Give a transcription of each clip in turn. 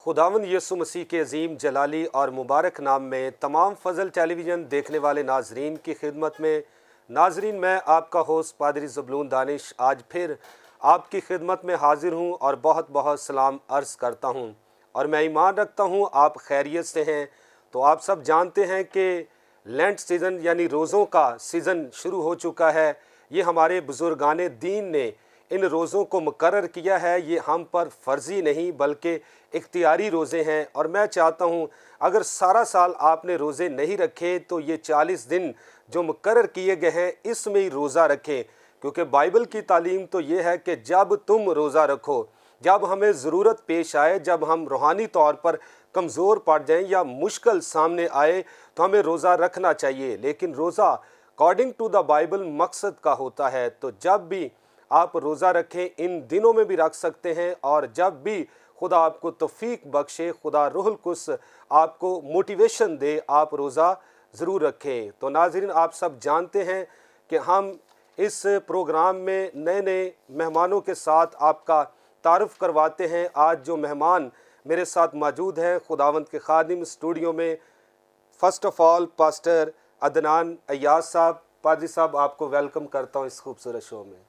खुदावंद यसु मसीह के अजीम जलाली और मुबारक नाम में तमाम फजल टेलीविज़न देखने वाले नाजरीन की खिदमत में नाजरीन, मैं आपका होस्ट पादरी ज़बलून दानिश आज फिर आपकी खिदमत में हाजिर हूँ और बहुत बहुत सलाम अर्ज़ करता हूँ और मैं ईमान रखता हूँ आप खैरियत से हैं। तो आप सब जानते हैं कि लेंट सीज़न यानी रोज़ों का सीज़न शुरू हो चुका है। ये हमारे बुज़ुर्गान दीन ने इन रोज़ों को मुकर्रर किया है। ये हम पर फ़र्ज़ी नहीं बल्कि इख्तियारी रोज़े हैं और मैं चाहता हूँ अगर सारा साल आपने रोज़े नहीं रखे तो ये 40 दिन जो मुकर्रर किए गए हैं इसमें ही रोज़ा रखें, क्योंकि बाइबल की तालीम तो ये है कि जब तुम रोज़ा रखो, जब हमें ज़रूरत पेश आए, जब हम रूहानी तौर पर कमज़ोर पड़ जाएं या मुश्किल सामने आए तो हमें रोज़ा रखना चाहिए। लेकिन रोज़ा अकॉर्डिंग टू द बाइबल मकसद का होता है। तो जब भी आप रोज़ा रखें, इन दिनों में भी रख सकते हैं और जब भी खुदा आपको तौफीक बख्शे, खुदा रूहुल कुद्स आपको मोटिवेशन दे, आप रोज़ा ज़रूर रखें। तो नाज़रीन, आप सब जानते हैं कि हम इस प्रोग्राम में नए नए मेहमानों के साथ आपका तारुफ़ करवाते हैं। आज जो मेहमान मेरे साथ मौजूद हैं खुदावंद के खादिम स्टूडियो में, first of all pastor Adnan Ayyaz साहब। पादरी साहब, आपको वेलकम करता हूँ इस खूबसूरत शो में।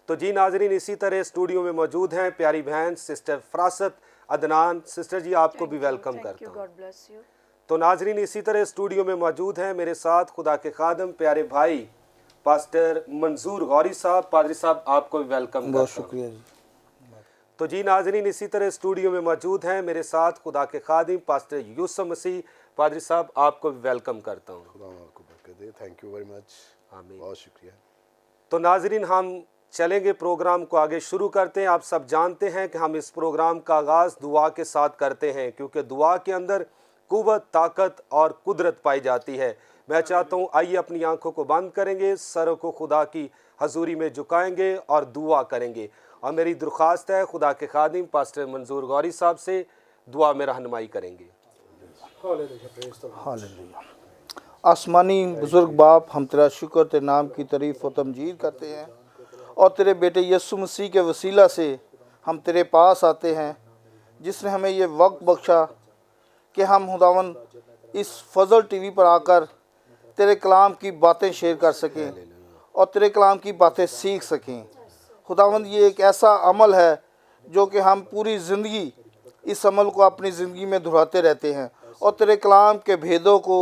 तो जी नाजरीन, इसी तरह स्टूडियो में मौजूद हैं प्यारी बहन सिस्टर फरासत अदनान। सिस्टर जी, आपको भी वेलकम करता हूँ। तो नाजरीन, इसी तरह स्टूडियो में मौजूद हैं मेरे साथ खुदा के खादम प्यारे भाई पास्टर मंजूर गौरी साहब। पादरी साहब, आपको भी वेलकम बहुत करता हूँ। शुक्रिया जी। तो जी नाजरीन, इसी तरह स्टूडियो में मौजूद हैं मेरे साथ खुदा के खादिम पास्टर यूसुफ मसीह। पादरी साहब, आपको भी वेलकम करता हूँ। खुदा आपको बरकत दे। Thank you very much. आमीन। बहुत शुक्रिया। तो नाजरीन, हम चलेंगे, प्रोग्राम को आगे शुरू करते हैं। आप सब जानते हैं कि हम इस प्रोग्राम का आगाज़ दुआ के साथ करते हैं, क्योंकि दुआ के अंदर कुव्वत, ताकत और कुदरत पाई जाती है। मैं चाहता हूँ आइए अपनी आंखों को बंद करेंगे, सरों को खुदा की हजूरी में झुकाएंगे और दुआ करेंगे। और मेरी दरख्वास्त है खुदा के खादिम पास्टर मंजूर गौरी साहब से दुआ में रहनुमाई करेंगे। हालेलुया। आसमानी बुजुर्ग बाप, हम तेरा शुक्र, तेरे नाम की तारीफ और तमजीद करते हैं और तेरे बेटे यीशु मसीह के वसीला से हम तेरे पास आते हैं, जिसने हमें ये वक्त बख्शा कि हम खुदावन इस फजल टीवी पर आकर तेरे कलाम की बातें शेयर कर सकें और तेरे कलाम की बातें सीख सकें। खुदावंद, ये एक ऐसा अमल है जो कि हम पूरी ज़िंदगी इस अमल को अपनी ज़िंदगी में दोहराते रहते हैं और तेरे कलाम के भेदों को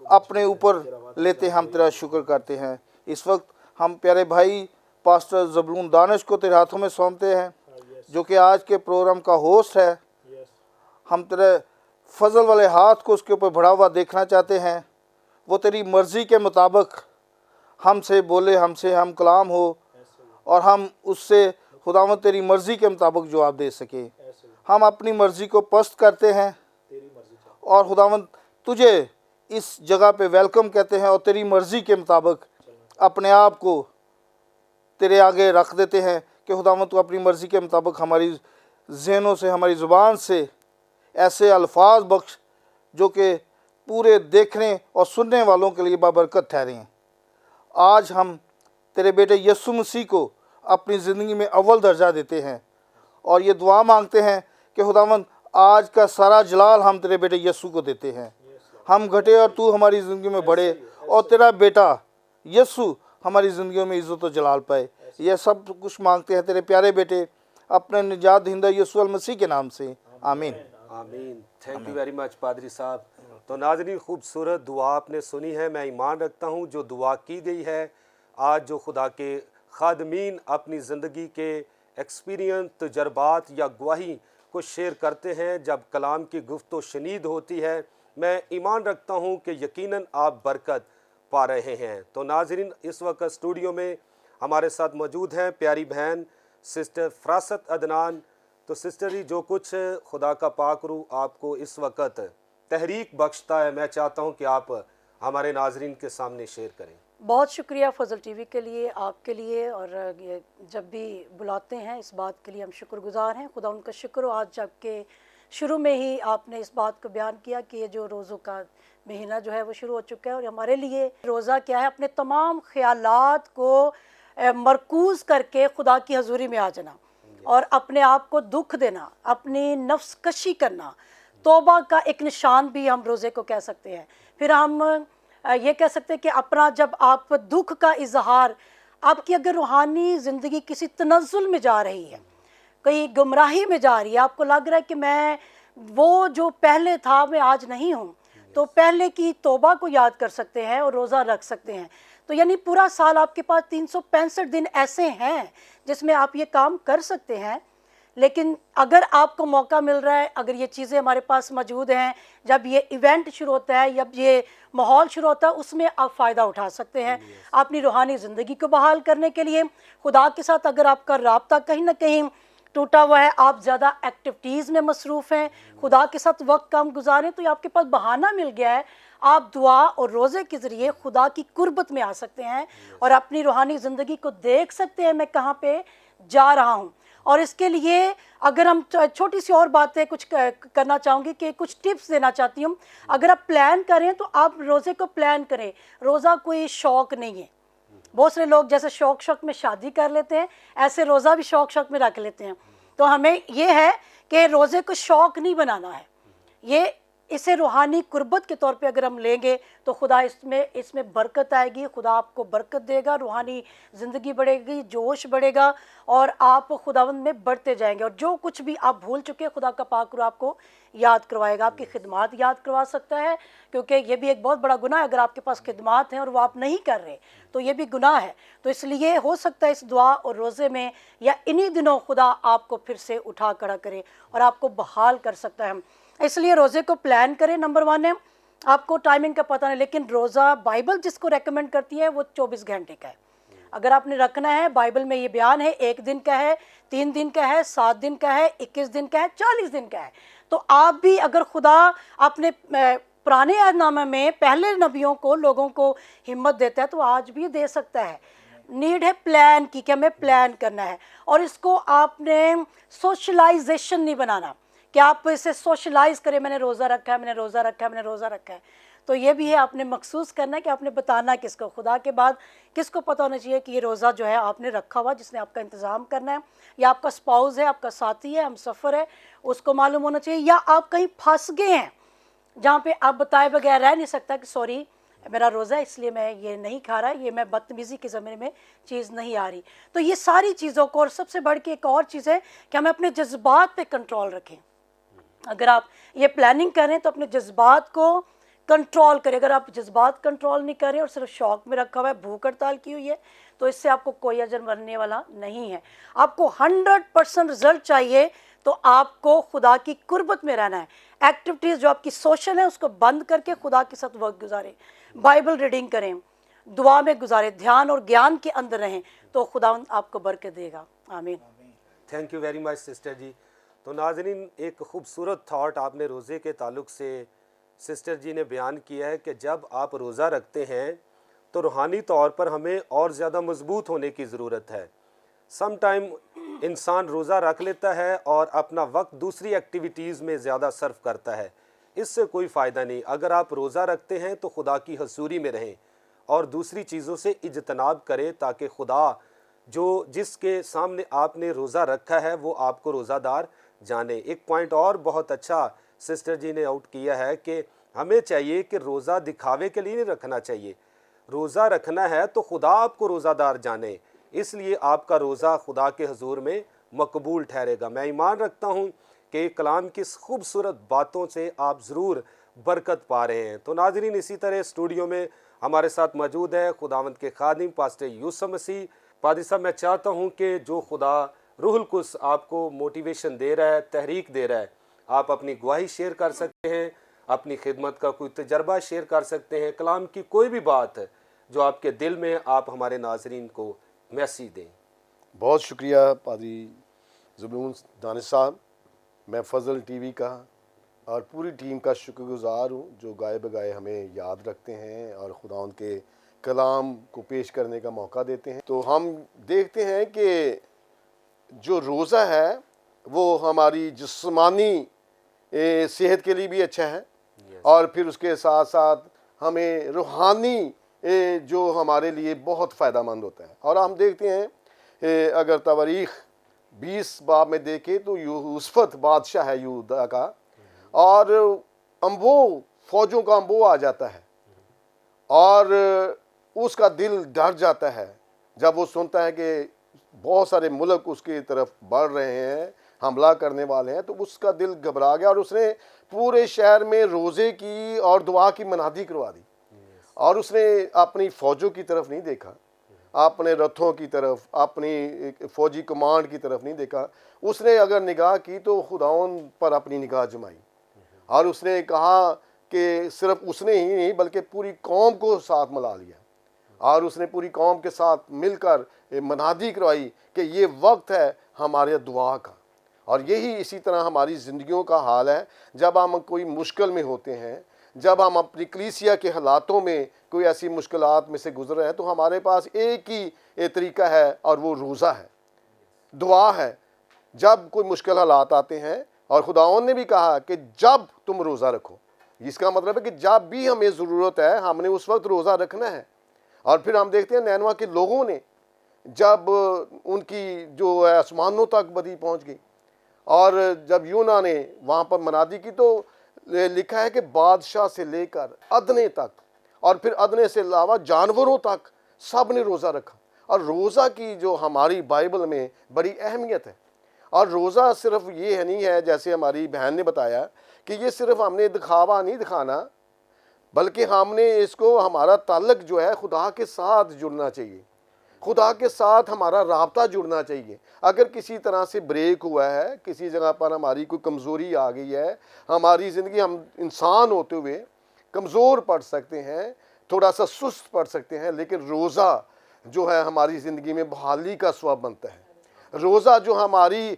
अपने ऊपर लेते हम तेरा शुक्र करते हैं। इस वक्त हम प्यारे भाई पास्टर ज़बलून दानिश को तेरे हाथों में सौंपते हैं, जो कि आज के प्रोग्राम का होस्ट है। हम तेरे फजल वाले हाथ को उसके ऊपर बढ़ा हुआ देखना चाहते हैं। वो तेरी मर्ज़ी के मुताबिक हमसे बोले, हमसे हम कलाम हो और हम उससे खुदावंद तेरी मर्ज़ी के मुताबिक जवाब दे सके। हम अपनी मर्ज़ी को पस्त करते हैं और खुदावंद तुझे इस जगह पे वेलकम कहते हैं और तेरी मर्ज़ी के मुताबिक अपने आप को तेरे आगे रख देते हैं कि खुदावंद तू अपनी मर्ज़ी के मुताबिक हमारी ज़हनों से, हमारी ज़ुबान से ऐसे अल्फाज बख्श जो कि पूरे देखने और सुनने वालों के लिए बाबरकत ठहरें। आज हम तेरे बेटे यीशु मसीह को अपनी ज़िंदगी में अव्वल दर्जा देते हैं और ये दुआ मांगते हैं कि खुदावंद आज का सारा जलाल हम तेरे बेटे यीशु को देते हैं। हम घटे और तू हमारी ज़िंदगी में बढ़े और तेरा बेटा यीशु हमारी ज़िंदगियों में इज़्ज़त और जलाल पाए। यह सब कुछ मांगते हैं तेरे प्यारे बेटे अपने निजात दहिंदा यीशु अल मसीह के नाम से, आमीन। आमीन। थैंक यू वेरी मच पादरी साहब। तो नाज़रीन, खूबसूरत दुआ आपने सुनी है। मैं ईमान रखता हूँ जो दुआ की गई है, आज जो खुदा के खादमीन अपनी ज़िंदगी के एक्सपीरियंस, तजर्बात या गवाही को शेयर करते हैं, जब कलाम की गुफ्तो शनीद होती है, मैं ईमान रखता हूँ कि यकीनन आप बरकत पा रहे हैं। तो नाज़रीन, इस वक्त स्टूडियो में हमारे साथ मौजूद हैं प्यारी बहन सिस्टर फरासत अदनान। तो सिस्टर जी, जो कुछ खुदा का पाक रूह आपको इस वक्त तहरीक बख्शता है, मैं चाहता हूं कि आप हमारे नाजरीन के सामने शेयर करें। बहुत शुक्रिया फजल टीवी के लिए, आपके लिए, और ये जब भी बुलाते हैं इस बात के लिए हम शुक्रगुजार हैं। खुदा उनका शुक्र हो, आज जबकि शुरू में ही आपने इस बात को बयान किया कि ये जो रोज़ों का महीना जो है वो शुरू हो चुका है और हमारे लिए रोज़ा क्या है, अपने तमाम ख्यालात को मरकूज़ करके खुदा की हजूरी में आ जाना। اور اپنے آپ کو دکھ دینا, اپنی نفس کشی کرنا, توبہ کا ایک نشان بھی ہم روزے کو کہہ سکتے ہیں. پھر ہم یہ کہہ سکتے ہیں کہ اپنا جب آپ دکھ کا اظہار, آپ کی اگر روحانی زندگی کسی تنزل میں جا رہی ہے, کہیں گمراہی میں جا رہی ہے, آپ کو لگ رہا ہے کہ میں وہ جو پہلے تھا میں آج نہیں ہوں, تو پہلے کی توبہ کو یاد کر سکتے ہیں اور روزہ رکھ سکتے ہیں. تو یعنی پورا سال آپ کے پاس 365 دن ایسے ہیں جس میں آپ یہ کام کر سکتے ہیں. لیکن اگر آپ کو موقع مل رہا ہے, اگر یہ چیزیں ہمارے پاس موجود ہیں, جب یہ ایونٹ شروع ہوتا ہے, جب یہ ماحول شروع ہوتا ہے, اس میں آپ فائدہ اٹھا سکتے ہیں اپنی روحانی زندگی کو بحال کرنے کے لیے. خدا کے ساتھ اگر آپ کا رابطہ کہیں نہ کہیں ٹوٹا ہوا ہے, آپ زیادہ ایکٹیویٹیز میں مصروف ہیں, خدا کے ساتھ وقت کم گزاریں, تو یہ آپ کے پاس بہانہ مل گیا ہے. آپ دعا اور روزے کے ذریعے خدا کی قربت میں آ سکتے ہیں اور اپنی روحانی زندگی کو دیکھ سکتے ہیں میں کہاں پہ جا رہا ہوں. اور اس کے لیے اگر ہم چھوٹی سی اور باتیں کچھ کرنا چاہوں گی کہ کچھ ٹپس دینا چاہتی ہوں. اگر آپ پلان کریں تو آپ روزے کو پلان کریں. روزہ کوئی شوق نہیں ہے. بہت سے لوگ جیسے شوق میں شادی کر لیتے ہیں, ایسے روزہ بھی شوق میں رکھ لیتے ہیں. تو ہمیں یہ ہے کہ روزے کو شوق نہیں بنانا ہے, یہ اسے روحانی قربت کے طور پہ اگر ہم لیں گے تو خدا اس میں برکت آئے گی. خدا آپ کو برکت دے گا, روحانی زندگی بڑھے گی, جوش بڑھے گا, اور آپ خداوند میں بڑھتے جائیں گے. اور جو کچھ بھی آپ بھول چکے, خدا کا پاک روح آپ کو یاد کروائے گا, آپ کی خدمات یاد کروا سکتا ہے, کیونکہ یہ بھی ایک بہت بڑا گناہ ہے. اگر آپ کے پاس خدمات ہیں اور وہ آپ نہیں کر رہے تو یہ بھی گناہ ہے. تو اس لیے ہو سکتا ہے اس دعا اور روزے میں یا انہی دنوں خدا آپ کو پھر سے اٹھا کھڑا کرے اور آپ کو بحال کر سکتا ہے. اس لیے روزے کو پلان کریں. نمبر 1 ہے, آپ کو ٹائمنگ کا پتہ نہیں, لیکن روزہ بائبل جس کو ریکمنڈ کرتی ہے وہ 24 گھنٹے کا ہے. اگر آپ نے رکھنا ہے, بائبل میں یہ بیان ہے 1 دن کا ہے, 3 دن کا ہے, 7 دن کا ہے, 21 دن کا ہے, 40 دن کا ہے. تو آپ بھی اگر خدا اپنے پرانے عہد نامہ میں پہلے نبیوں کو, لوگوں کو ہمت دیتا ہے تو آج بھی دے سکتا ہے. نیڈ ہے پلان کی, کہ ہمیں پلان کرنا ہے. اور اس کو آپ نے سوشلائزیشن نہیں بنانا کہ آپ اسے سوشلائز کریں, میں نے روزہ رکھا ہے, میں نے روزہ رکھا ہے, میں نے روزہ رکھا ہے. تو یہ بھی ہے, آپ نے مخصوص کرنا ہے کہ آپ نے بتانا کس کو, خدا کے بعد کس کو پتہ ہونا چاہیے کہ یہ روزہ جو ہے آپ نے رکھا ہوا, جس نے آپ کا انتظام کرنا ہے, یا آپ کا اسپاؤز ہے, آپ کا ساتھی ہے, ہم سفر ہے, اس کو معلوم ہونا چاہیے. یا آپ کہیں پھنس گئے ہیں جہاں پہ آپ بتائے بغیر رہ نہیں سکتا کہ سوری میرا روزہ ہے اس لیے میں یہ نہیں کھا رہا, یہ میں بدتمیزی کے زمانے میں چیز نہیں آ رہی. تو یہ ساری چیزوں کو, اور سب سے بڑھ کے ایک اور چیز ہے کہ ہمیں اپنے جذبات پہ کنٹرول رکھیں. اگر آپ یہ پلاننگ کریں تو اپنے جذبات کو کنٹرول کریں. اگر آپ جذبات کنٹرول نہیں کریں اور صرف شوق میں رکھا ہوا ہے, بھوک ہڑتال کی ہوئی ہے, تو اس سے آپ کو کوئی اجر ملنے والا نہیں ہے. آپ کو 100% رزلٹ چاہیے تو آپ کو خدا کی قربت میں رہنا ہے. ایکٹیویٹیز جو آپ کی سوشل ہیں اس کو بند کر کے خدا کے ساتھ وقت گزاریں, بائبل ریڈنگ کریں, دعا میں گزاریں, دھیان اور گیان کے اندر رہیں, تو خدا آپ کو برکت دے گا. آمین. Thank you very much sister ji. تو ناظرین, ایک خوبصورت تھاٹ آپ نے روزے کے تعلق سے سسٹر جی نے بیان کیا ہے کہ جب آپ روزہ رکھتے ہیں تو روحانی طور پر ہمیں اور زیادہ مضبوط ہونے کی ضرورت ہے. سم ٹائم انسان روزہ رکھ لیتا ہے اور اپنا وقت دوسری ایکٹیویٹیز میں زیادہ صرف کرتا ہے, اس سے کوئی فائدہ نہیں. اگر آپ روزہ رکھتے ہیں تو خدا کی حضوری میں رہیں اور دوسری چیزوں سے اجتناب کریں, تاکہ خدا جس کے سامنے آپ نے روزہ رکھا ہے وہ آپ کو روزہ دار جانے. ایک پوائنٹ اور بہت اچھا سسٹر جی نے آؤٹ کیا ہے کہ ہمیں چاہیے کہ روزہ دکھاوے کے لیے نہیں رکھنا چاہیے. روزہ رکھنا ہے تو خدا آپ کو روزہ دار جانے, اس لیے آپ کا روزہ خدا کے حضور میں مقبول ٹھہرے گا. میں ایمان رکھتا ہوں کہ کلام کی خوبصورت باتوں سے آپ ضرور برکت پا رہے ہیں. تو ناظرین, اسی طرح اسٹوڈیو میں ہمارے ساتھ موجود ہے خداوند کے خادم پاسٹر یوسف مسیح. پادری صاحب, میں چاہتا ہوں کہ جو خدا روح القدس آپ کو موٹیویشن دے رہا ہے, تحریک دے رہا ہے, آپ اپنی گواہی شیئر کر سکتے ہیں, اپنی خدمت کا کوئی تجربہ شیئر کر سکتے ہیں, کلام کی کوئی بھی بات جو آپ کے دل میں, آپ ہمارے ناظرین کو میسیج دیں. بہت شکریہ پادری زبلون دانش صاحب. میں فضل ٹی وی کا اور پوری ٹیم کا شکر گزار ہوں جو گائے بگائے ہمیں یاد رکھتے ہیں اور خدا ان کے کلام کو پیش کرنے کا موقع دیتے ہیں. تو ہم دیکھتے ہیں کہ جو روزہ ہے وہ ہماری جسمانی صحت کے لیے بھی اچھا ہے, اور پھر اس کے ساتھ ساتھ ہمیں روحانی جو ہمارے لیے بہت فائدہ مند ہوتا ہے. اور ہم دیکھتے ہیں اگر تواریخ 20 बाब में देखें तो यूसुफ बादशाह है यहूदा का, और अम्बो फौजों का अम्बो आ जाता है और उसका दिल डर जाता है जब वो सुनता है कि बहुत सारे मुल्क उसकी तरफ बढ़ रहे हैं, हमला करने वाले हैं, तो उसका दिल घबरा गया और उसने पूरे शहर में रोज़े की और दुआ की मनादी करवा दी। और उसने अपनी फ़ौजों की तरफ नहीं देखा, अपने रथों की तरफ, अपनी फ़ौजी कमांड की तरफ नहीं देखा। उसने अगर निगाह की तो खुदावन पर अपनी निगाह जमाई और उसने कहा कि सिर्फ उसने ही नहीं बल्कि पूरी कौम को साथ मिला लिया और उसने पूरी कौम के साथ मिलकर मनादी करवाई कि ये वक्त है हमारे दुआ का। और यही इसी तरह हमारी ज़िंदगियों का हाल है। जब हम कोई मुश्किल में होते हैं, जब हम अपनी कलीसिया के हालातों में कोई ऐसी मुश्किलात में से गुजर रहे हैं, तो हमारे पास एक ही तरीका है और वो रोज़ा है, दुआ है। जब कोई मुश्किल हालात आते हैं, और खुदावन ने भी कहा कि जब तुम रोज़ा रखो, इसका मतलब है कि जब भी हमें ज़रूरत है हमने उस वक्त रोज़ा रखना है। और फिर हम देखते हैं नैनवा के लोगों ने जब उनकी जो है आसमानों तक बदी पहुंच गई और जब यूना ने वहाँ पर मनादी की, तो लिखा है कि बादशाह से लेकर अदने तक और फिर अदने से अलावा जानवरों तक सब ने रोज़ा रखा। और रोज़ा की जो हमारी बाइबल में बड़ी अहमियत है। और रोज़ा सिर्फ ये नहीं है जैसे हमारी बहन ने बताया कि ये सिर्फ हमने दिखावा नहीं दिखाना, बल्कि हमने इसको, हमारा ताल्लुक जो है खुदा के साथ जुड़ना चाहिए, खुदा के साथ हमारा राब्ता जुड़ना चाहिए। अगर किसी तरह से ब्रेक हुआ है, किसी जगह पर हमारी कोई कमज़ोरी आ गई है, हमारी ज़िंदगी, हम इंसान होते हुए कमज़ोर पड़ सकते हैं, थोड़ा सा सुस्त पड़ सकते हैं, लेकिन रोज़ा जो है हमारी ज़िंदगी में बहाली का सबब बनता है। रोज़ा जो हमारी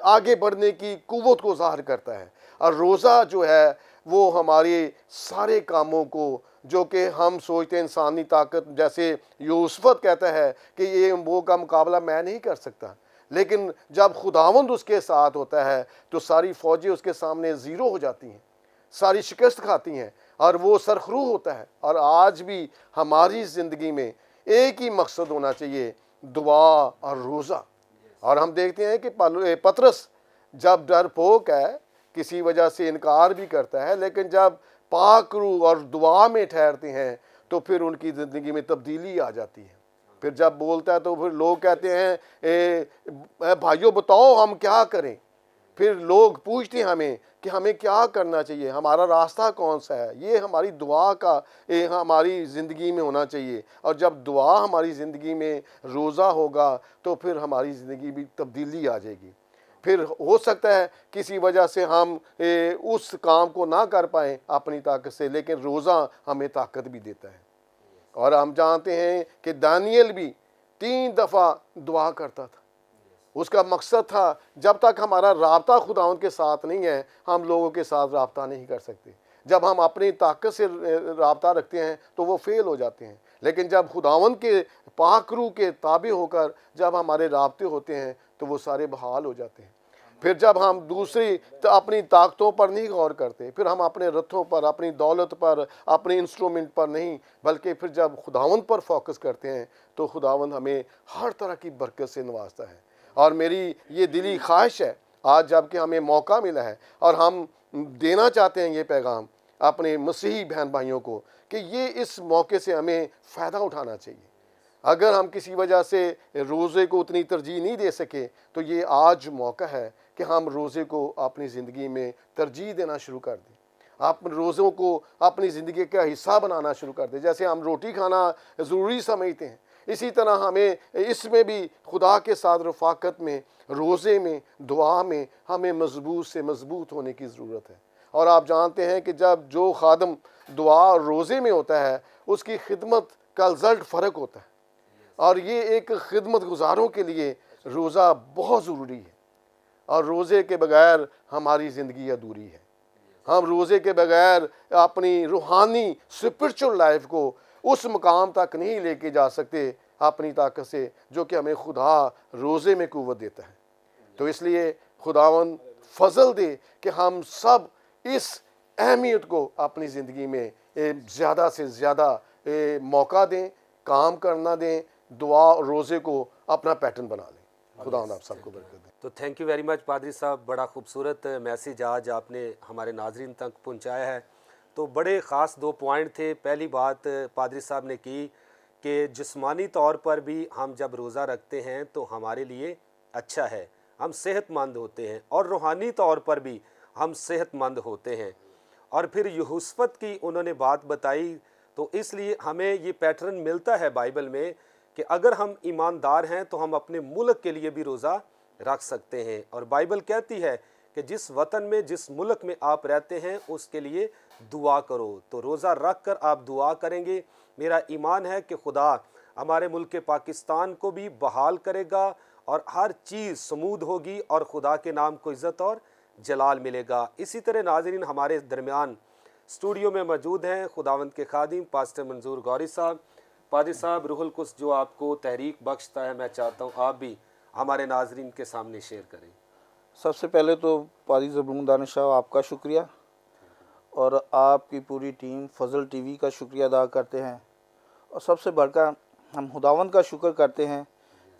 आगे बढ़ने की कुव्वत को ज़ाहिर करता है। और रोज़ा जो है वो हमारे सारे कामों को, जो कि हम सोचते हैं इंसानी ताकत, जैसे यूसुफ कहता है कि ये वो का मुकाबला मैं नहीं कर सकता, लेकिन जब खुदावंद उसके साथ होता है तो सारी फ़ौजें उसके सामने ज़ीरो हो जाती हैं, सारी शिकस्त खाती हैं और वो सरखरू होता है। और आज भी हमारी ज़िंदगी में एक ही मकसद होना चाहिए, दुआ और रोज़ा। और हम देखते हैं कि पतरस जब डरपोक है, किसी वजह से इनकार भी करता है, लेकिन जब पाक रूह और दुआ में ठहरते हैं तो फिर उनकी ज़िंदगी में तब्दीली आ जाती है। फिर जब बोलता है तो फिर लोग कहते हैं भाइयों बताओ हम क्या करें। फिर लोग पूछते हैं हमें कि हमें क्या करना चाहिए, हमारा रास्ता कौन सा है। ये हमारी दुआ का हमारी ज़िंदगी में होना चाहिए। और जब दुआ हमारी ज़िंदगी में, रोज़ा होगा, तो फिर हमारी ज़िंदगी भी तब्दीली आ जाएगी। फिर हो सकता है किसी वजह से हम उस काम को ना कर पाएँ अपनी ताकत से, लेकिन रोज़ा हमें ताकत भी देता है। और हम जानते हैं कि दानियल भी 3 दफ़ा दुआ करता था। उसका मकसद था, जब तक हमारा राब्ता खुदावंद के साथ नहीं है, हम लोगों के साथ राब्ता नहीं कर सकते। जब हम अपनी ताकत से राब्ता रखते हैं तो वो फेल हो जाते हैं, लेकिन जब खुदावंद के पाक रूह के ताबे होकर जब हमारे राब्ते होते हैं तो वो सारे बहाल हो जाते हैं। फिर जब हम दूसरी अपनी ताकतों पर नहीं गौर करते, फिर हम अपने रथों पर, अपनी दौलत पर, अपने इंस्ट्रूमेंट पर नहीं, बल्कि फिर जब खुदावंद पर फोकस करते हैं तो खुदावंद हमें हर तरह की बरकत से नवाजता है। और मेरी ये दिली ख्वाहिश है आज जबकि हमें मौका मिला है और हम देना चाहते हैं ये पैगाम अपने मसीही बहन भाइयों को कि ये इस मौके से हमें फ़ायदा उठाना चाहिए। अगर हम किसी वजह से रोज़े को उतनी तरजीह नहीं दे सके तो ये आज मौका है कि हम रोज़े को अपनी ज़िंदगी में तरजीह देना शुरू कर दें, आप रोज़ों को अपनी ज़िंदगी का हिस्सा बनाना शुरू कर दें। जैसे हम रोटी खाना ज़रूरी समझते हैं, इसी तरह हमें इसमें भी खुदा के साथ रफ़ाकत में, रोज़े में, दुआ में हमें मजबूत से मजबूत होने की ज़रूरत है। और आप जानते हैं कि जब जो खादम दुआ और रोज़े में होता है उसकी खिदमत का रिज़ल्ट फ़र्क होता है। और ये एक खिदमत गुजारों के लिए रोज़ा बहुत ज़रूरी है। और रोज़े के बगैर हमारी ज़िंदगी अधूरी है। हम रोज़े के बगैर अपनी रूहानी स्पिरिचुअल लाइफ को उस मुकाम तक नहीं लेके जा सकते अपनी ताकत से, जो कि हमें खुदा रोज़े में कुव्वत देता है। तो इसलिए खुदावन फजल दे कि हम सब इस अहमियत को अपनी ज़िंदगी में ज़्यादा से ज़्यादा मौका दें, काम करना दें, दुआ और रोज़े को अपना पैटर्न बना लें। खुदा आप सबको बरकत दे। तो थैंक यू वेरी मच पादरी साहब, बड़ा खूबसूरत मैसेज आज आपने हमारे नाजरीन तक पहुंचाया है। तो बड़े ख़ास 2 पॉइंट थे। पहली बात पादरी साहब ने की कि जिस्मानी तौर पर भी हम जब रोज़ा रखते हैं तो हमारे लिए अच्छा है, हम सेहतमंद होते हैं, और रूहानी तौर पर भी हम सेहतमंद होते हैं। और फिर यहूसफत की उन्होंने बात बताई, तो इसलिए हमें ये पैटर्न मिलता है बाइबल में कि अगर हम ईमानदार हैं तो हम अपने मुल्क के लिए भी रोज़ा रख सकते हैं। और बाइबल कहती है कि जिस वतन में, जिस मुल्क में आप रहते हैं उसके लिए दुआ करो। तो रोज़ा रख कर आप दुआ करेंगे, मेरा ईमान है कि खुदा हमारे मुल्क पाकिस्तान को भी बहाल करेगा और हर चीज़ समूद होगी और खुदा के नाम को इज़्ज़त और जलाल मिलेगा। इसी तरह नाज़रीन हमारे दरमियान स्टूडियो में मौजूद हैं खुदावंद के खादिम पास्टर मंजूर गौरी साहब। पादरी साहब, रूहुल कुद्स जो आपको तहरीक बख्शता है, मैं चाहता हूँ आप भी हमारे नाजरीन के सामने शेयर करें। सबसे पहले तो पादरी ज़बलून दानिश साहब आपका शुक्रिया, और आपकी पूरी टीम फजल टीवी का शुक्रिया अदा करते हैं। और सबसे बढ़कर हम खुदावंद का शुक्र करते हैं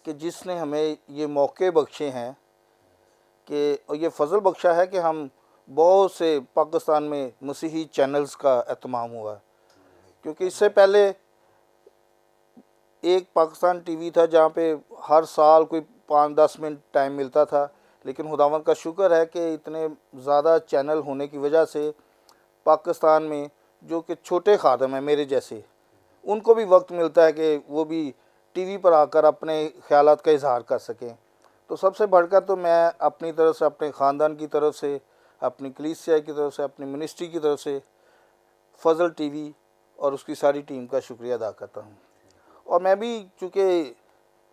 कि जिसने हमें ये मौके बख्शे हैं, कि और ये फ़ज़ल बख्शा है कि हम बहुत से पाकिस्तान में मसीही चैनल्स का एहतमाम हुआ है। क्योंकि इससे पहले एक पाकिस्तान टीवी था जहाँ पे हर साल कोई 5-10 मिनट टाइम मिलता था, लेकिन खुदावंद का शुक्र है कि इतने ज़्यादा चैनल होने की वजह से पाकिस्तान में जो कि छोटे खादम हैं मेरे जैसे, उनको भी वक्त मिलता है कि वो भी टीवी पर आकर अपने ख्यालात का इजहार कर सकें। तो सबसे बढ़कर तो मैं अपनी तरफ से, अपने ख़ानदान की तरफ से, अपनी कलीसिया की तरफ से, अपनी मिनिस्ट्री की तरफ से फजल टीवी और उसकी सारी टीम का शुक्रिया अदा करता हूँ। और मैं भी, चूँकि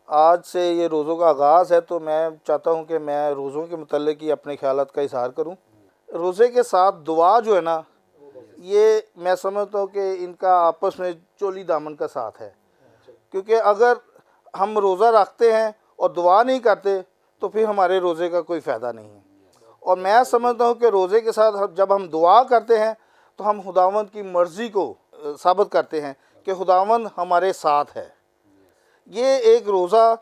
आज से ये रोज़ों का आगाज़ है, तो मैं चाहता हूँ कि मैं रोज़ों के मुतल्लिक़ ही अपने ख्यालात का इजहार करूँ। रोज़े के साथ दुआ जो है ना, ये मैं समझता हूँ कि इनका आपस में चोली दामन का साथ है। क्योंकि अगर हम रोज़ा रखते हैं और दुआ नहीं करते तो फिर हमारे रोज़े का कोई फ़ायदा नहीं है। और मैं समझता हूँ कि रोज़े के साथ जब हम दुआ करते हैं तो हम खुदावंद की मर्ज़ी को साबित करते हैं कि खुदावंद हमारे साथ है। ये एक रोज़ा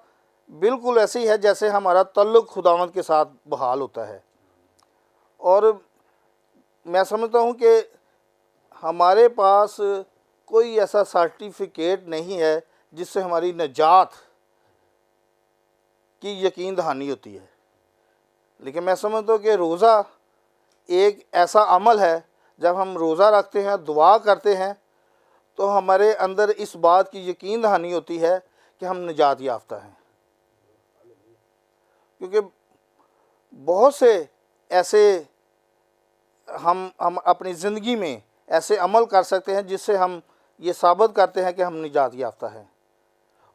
बिल्कुल ऐसी है जैसे हमारा तल्लुक़ खुदावंद के साथ बहाल होता है। और मैं समझता हूँ कि हमारे पास कोई ऐसा सर्टिफिकेट नहीं है जिससे हमारी निजात की यकीन दहानी होती है, लेकिन मैं समझता हूँ कि रोज़ा एक ऐसा अमल है, जब हम रोज़ा रखते हैं, दुआ करते हैं, तो हमारे अंदर इस बात की यकीन दहानी होती है कि हम निजात याफ्ता हैं। क्योंकि बहुत से ऐसे हम अपनी ज़िंदगी में ऐसे अमल कर सकते हैं जिससे हम ये साबित करते हैं कि हम निजात याफ्ता हैं,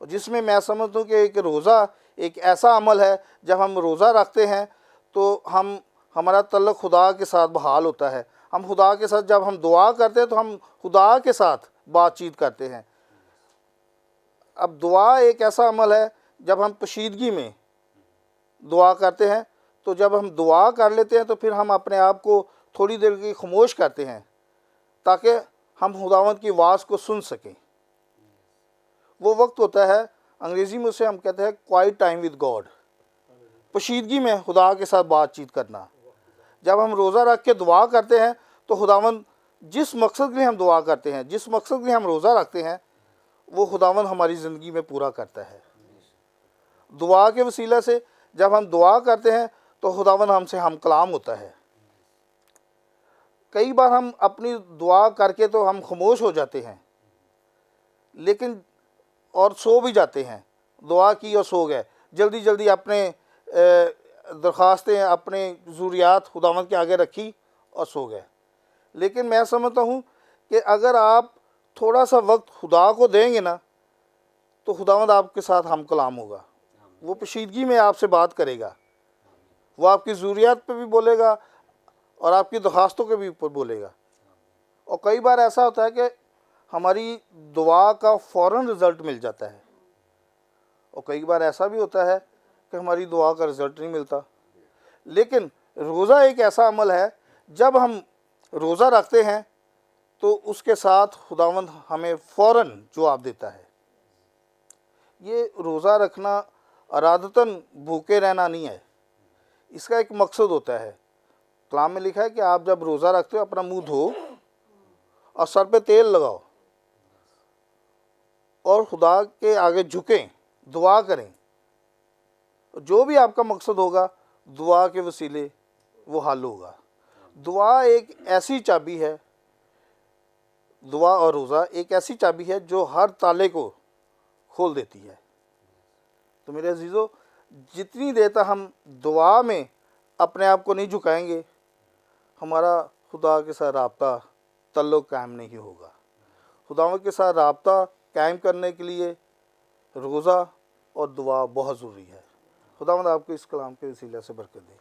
और जिसमें मैं समझता हूँ कि एक रोज़ा एक ऐसा अमल है, जब हम रोज़ा रखते हैं तो हमारा तल्लुक़ खुदा के साथ बहाल होता है। हम खुदा के साथ जब हम दुआ करते हैं तो हम खुदा के साथ बातचीत करते हैं। अब दुआ एक ऐसा अमल है, जब हम पोशीदगी में दुआ करते हैं, तो जब हम दुआ कर लेते हैं तो फिर हम अपने आप को थोड़ी देर की खामोश करते हैं ताकि हम खुदावंद की आवाज़ को सुन सकें। वो वक्त होता है, अंग्रेज़ी में उसे हम कहते हैं क्वाइट टाइम विद गॉड, पोशीदगी में खुदा के साथ बातचीत करना। जब हम रोज़ा रख के दुआ करते हैं तो खुदावंद जिस मकसद के लिए हम दुआ करते हैं, जिस मकसद के लिए हम रोज़ा रखते हैं, वो खुदावंद हमारी ज़िंदगी में पूरा करता है। दुआ के वसीला से जब हम दुआ करते हैं तो खुदावंद हमसे हम कलाम होता है। कई बार हम अपनी दुआ करके तो हम खामोश हो जाते हैं, लेकिन और सो भी जाते हैं। दुआ की और सो गए, जल्दी जल्दी अपने दरख्वास्तें, अपने ज़रूरियात खुदावंद के आगे रखी और सो गए। लेकिन मैं समझता हूँ कि अगर आप थोड़ा सा वक्त खुदा को देंगे ना, तो खुदावंद आपके साथ हम कलाम होगा। वो पोशीदगी में आपसे बात करेगा, वो आपकी ज़रूरियात पे भी बोलेगा और आपकी दरख्वास्तों के भी ऊपर बोलेगा। और कई बार ऐसा होता है कि हमारी दुआ का फ़ौरन रिज़ल्ट मिल जाता है, और कई बार ऐसा भी होता है कि हमारी दुआ का रिज़ल्ट नहीं मिलता। लेकिन रोज़ा एक ऐसा अमल है, जब हम रोज़ा रखते हैं तो उसके साथ खुदावंद हमें फ़ौरन जवाब देता है। ये रोज़ा रखना ارادتاً بھوکے رہنا نہیں ہے، اس کا ایک مقصد ہوتا ہے۔ کلام میں لکھا ہے کہ آپ جب روزہ رکھتے ہو اپنا منہ دھو اور سر پہ تیل لگاؤ اور خدا کے آگے جھکیں، دعا کریں، جو بھی آپ کا مقصد ہوگا دعا کے وسیلے وہ حل ہوگا۔ دعا ایک ایسی چابی ہے، دعا اور روزہ ایک ایسی چابی ہے جو ہر تالے کو کھول دیتی ہے۔ تو میرے عزیزو، جتنی دیر تک ہم دعا میں اپنے آپ کو نہیں جھکائیں گے، ہمارا خدا کے ساتھ رابطہ تعلق قائم نہیں ہوگا۔ خداوند کے ساتھ رابطہ قائم کرنے کے لیے روزہ اور دعا بہت ضروری ہے۔ خداوند آپ کو اس کلام کے وسیلے سے برکت دے۔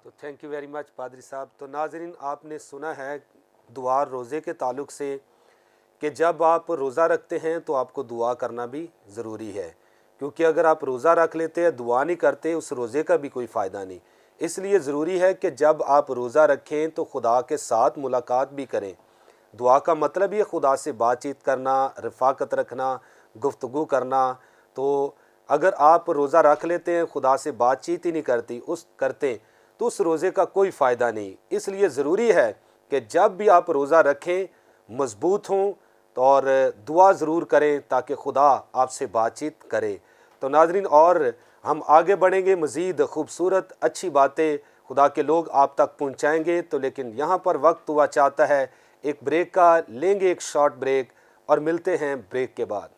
تو تھینک یو ویری مچ پادری صاحب۔ تو ناظرین، آپ نے سنا ہے دعا اور روزے کے تعلق سے کہ جب آپ روزہ رکھتے ہیں تو آپ کو دعا کرنا بھی ضروری ہے، کیونکہ اگر آپ روزہ رکھ لیتے ہیں دعا نہیں کرتے اس روزے کا بھی کوئی فائدہ نہیں۔ اس لیے ضروری ہے کہ جب آپ روزہ رکھیں تو خدا کے ساتھ ملاقات بھی کریں۔ دعا کا مطلب یہ خدا سے بات چیت کرنا، رفاقت رکھنا، گفتگو کرنا۔ تو اگر آپ روزہ رکھ لیتے ہیں خدا سے بات چیت ہی نہیں کرتے تو اس روزے کا کوئی فائدہ نہیں۔ اس لیے ضروری ہے کہ جب بھی آپ روزہ رکھیں مضبوط ہوں اور دعا ضرور کریں تاکہ خدا آپ سے بات چیت کرے۔ تو ناظرین، اور ہم آگے بڑھیں گے، مزید خوبصورت اچھی باتیں خدا کے لوگ آپ تک پہنچائیں گے، تو لیکن یہاں پر وقت ہوا چاہتا ہے ایک بریک کا، لیں گے ایک شارٹ بریک اور ملتے ہیں بریک کے بعد۔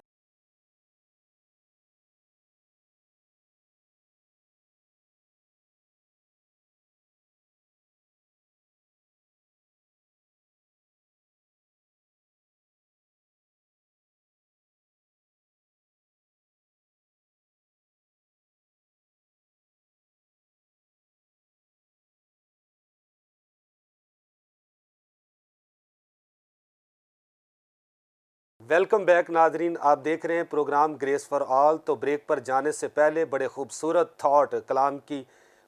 ویلکم بیک ناظرین، آپ دیکھ رہے ہیں پروگرام گریس فار آل۔ تو بریک پر جانے سے پہلے بڑے خوبصورت تھاٹ کلام کی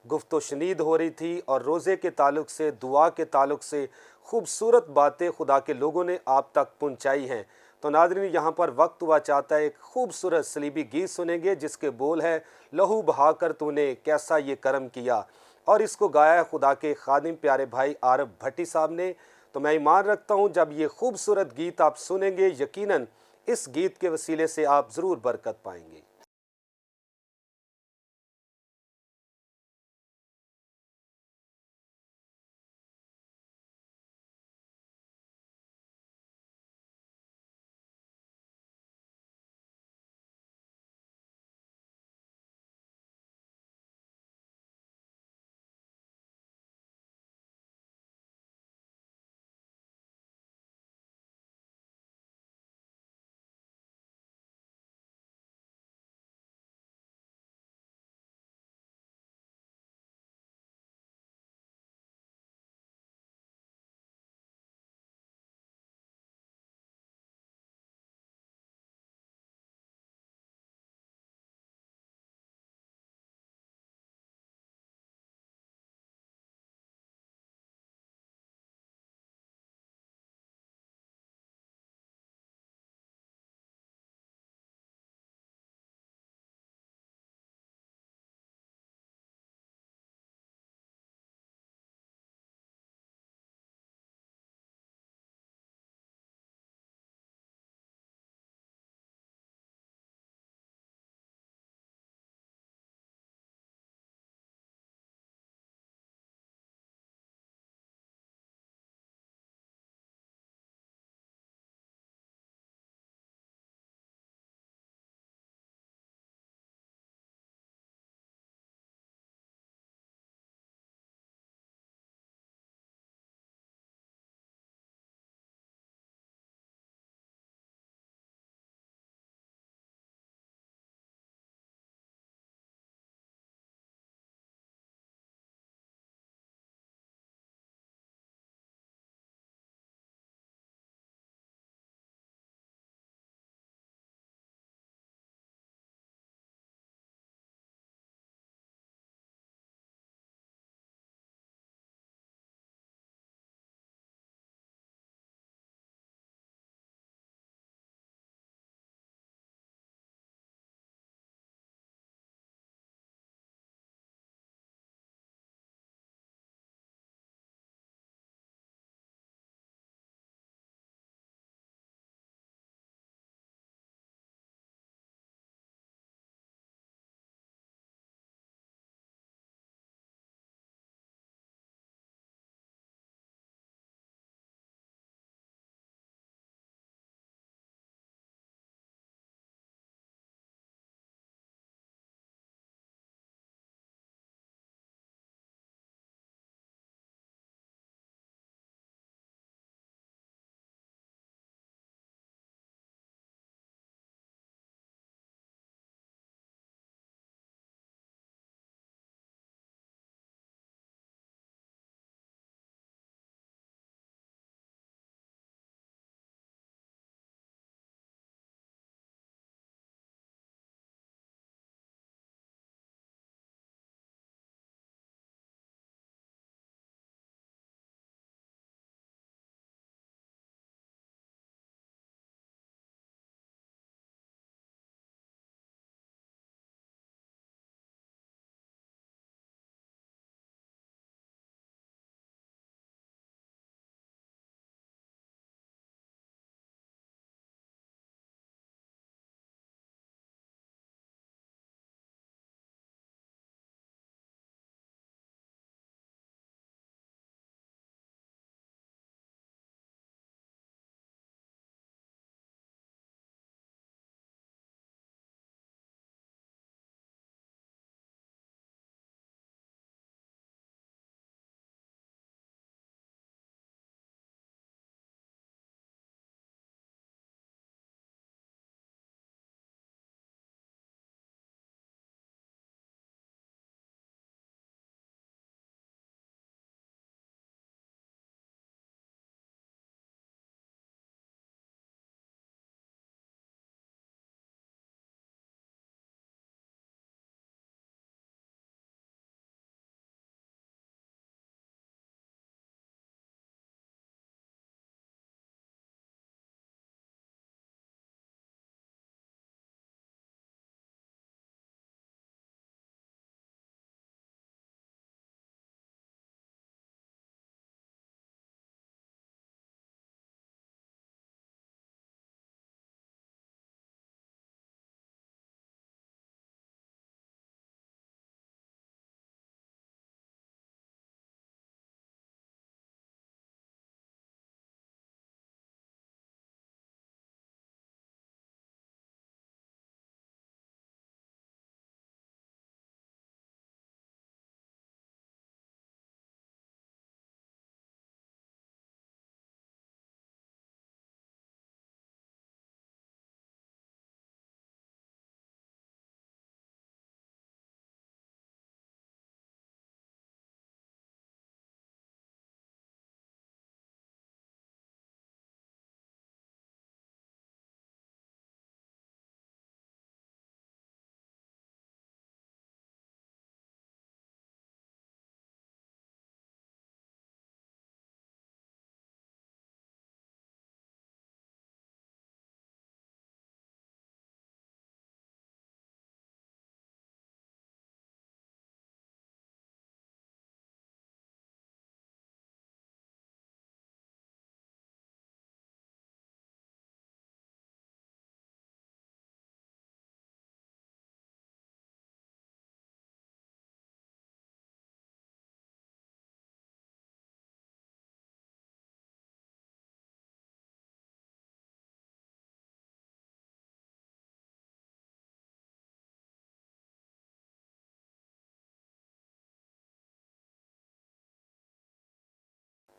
گفت و شنید ہو رہی تھی، اور روزے کے تعلق سے، دعا کے تعلق سے خوبصورت باتیں خدا کے لوگوں نے آپ تک پہنچائی ہیں۔ تو ناظرین، یہاں پر وقت ہوا چاہتا ہے ایک خوبصورت صلیبی گیت سنیں گے جس کے بول ہے لہو بہا کر تو نے کیسا یہ کرم کیا، اور اس کو گایا ہے خدا کے خادم پیارے بھائی عارف بھٹی صاحب نے۔ تو میں ایمان رکھتا ہوں جب یہ خوبصورت گیت آپ سنیں گے یقیناً اس گیت کے وسیلے سے آپ ضرور برکت پائیں گے۔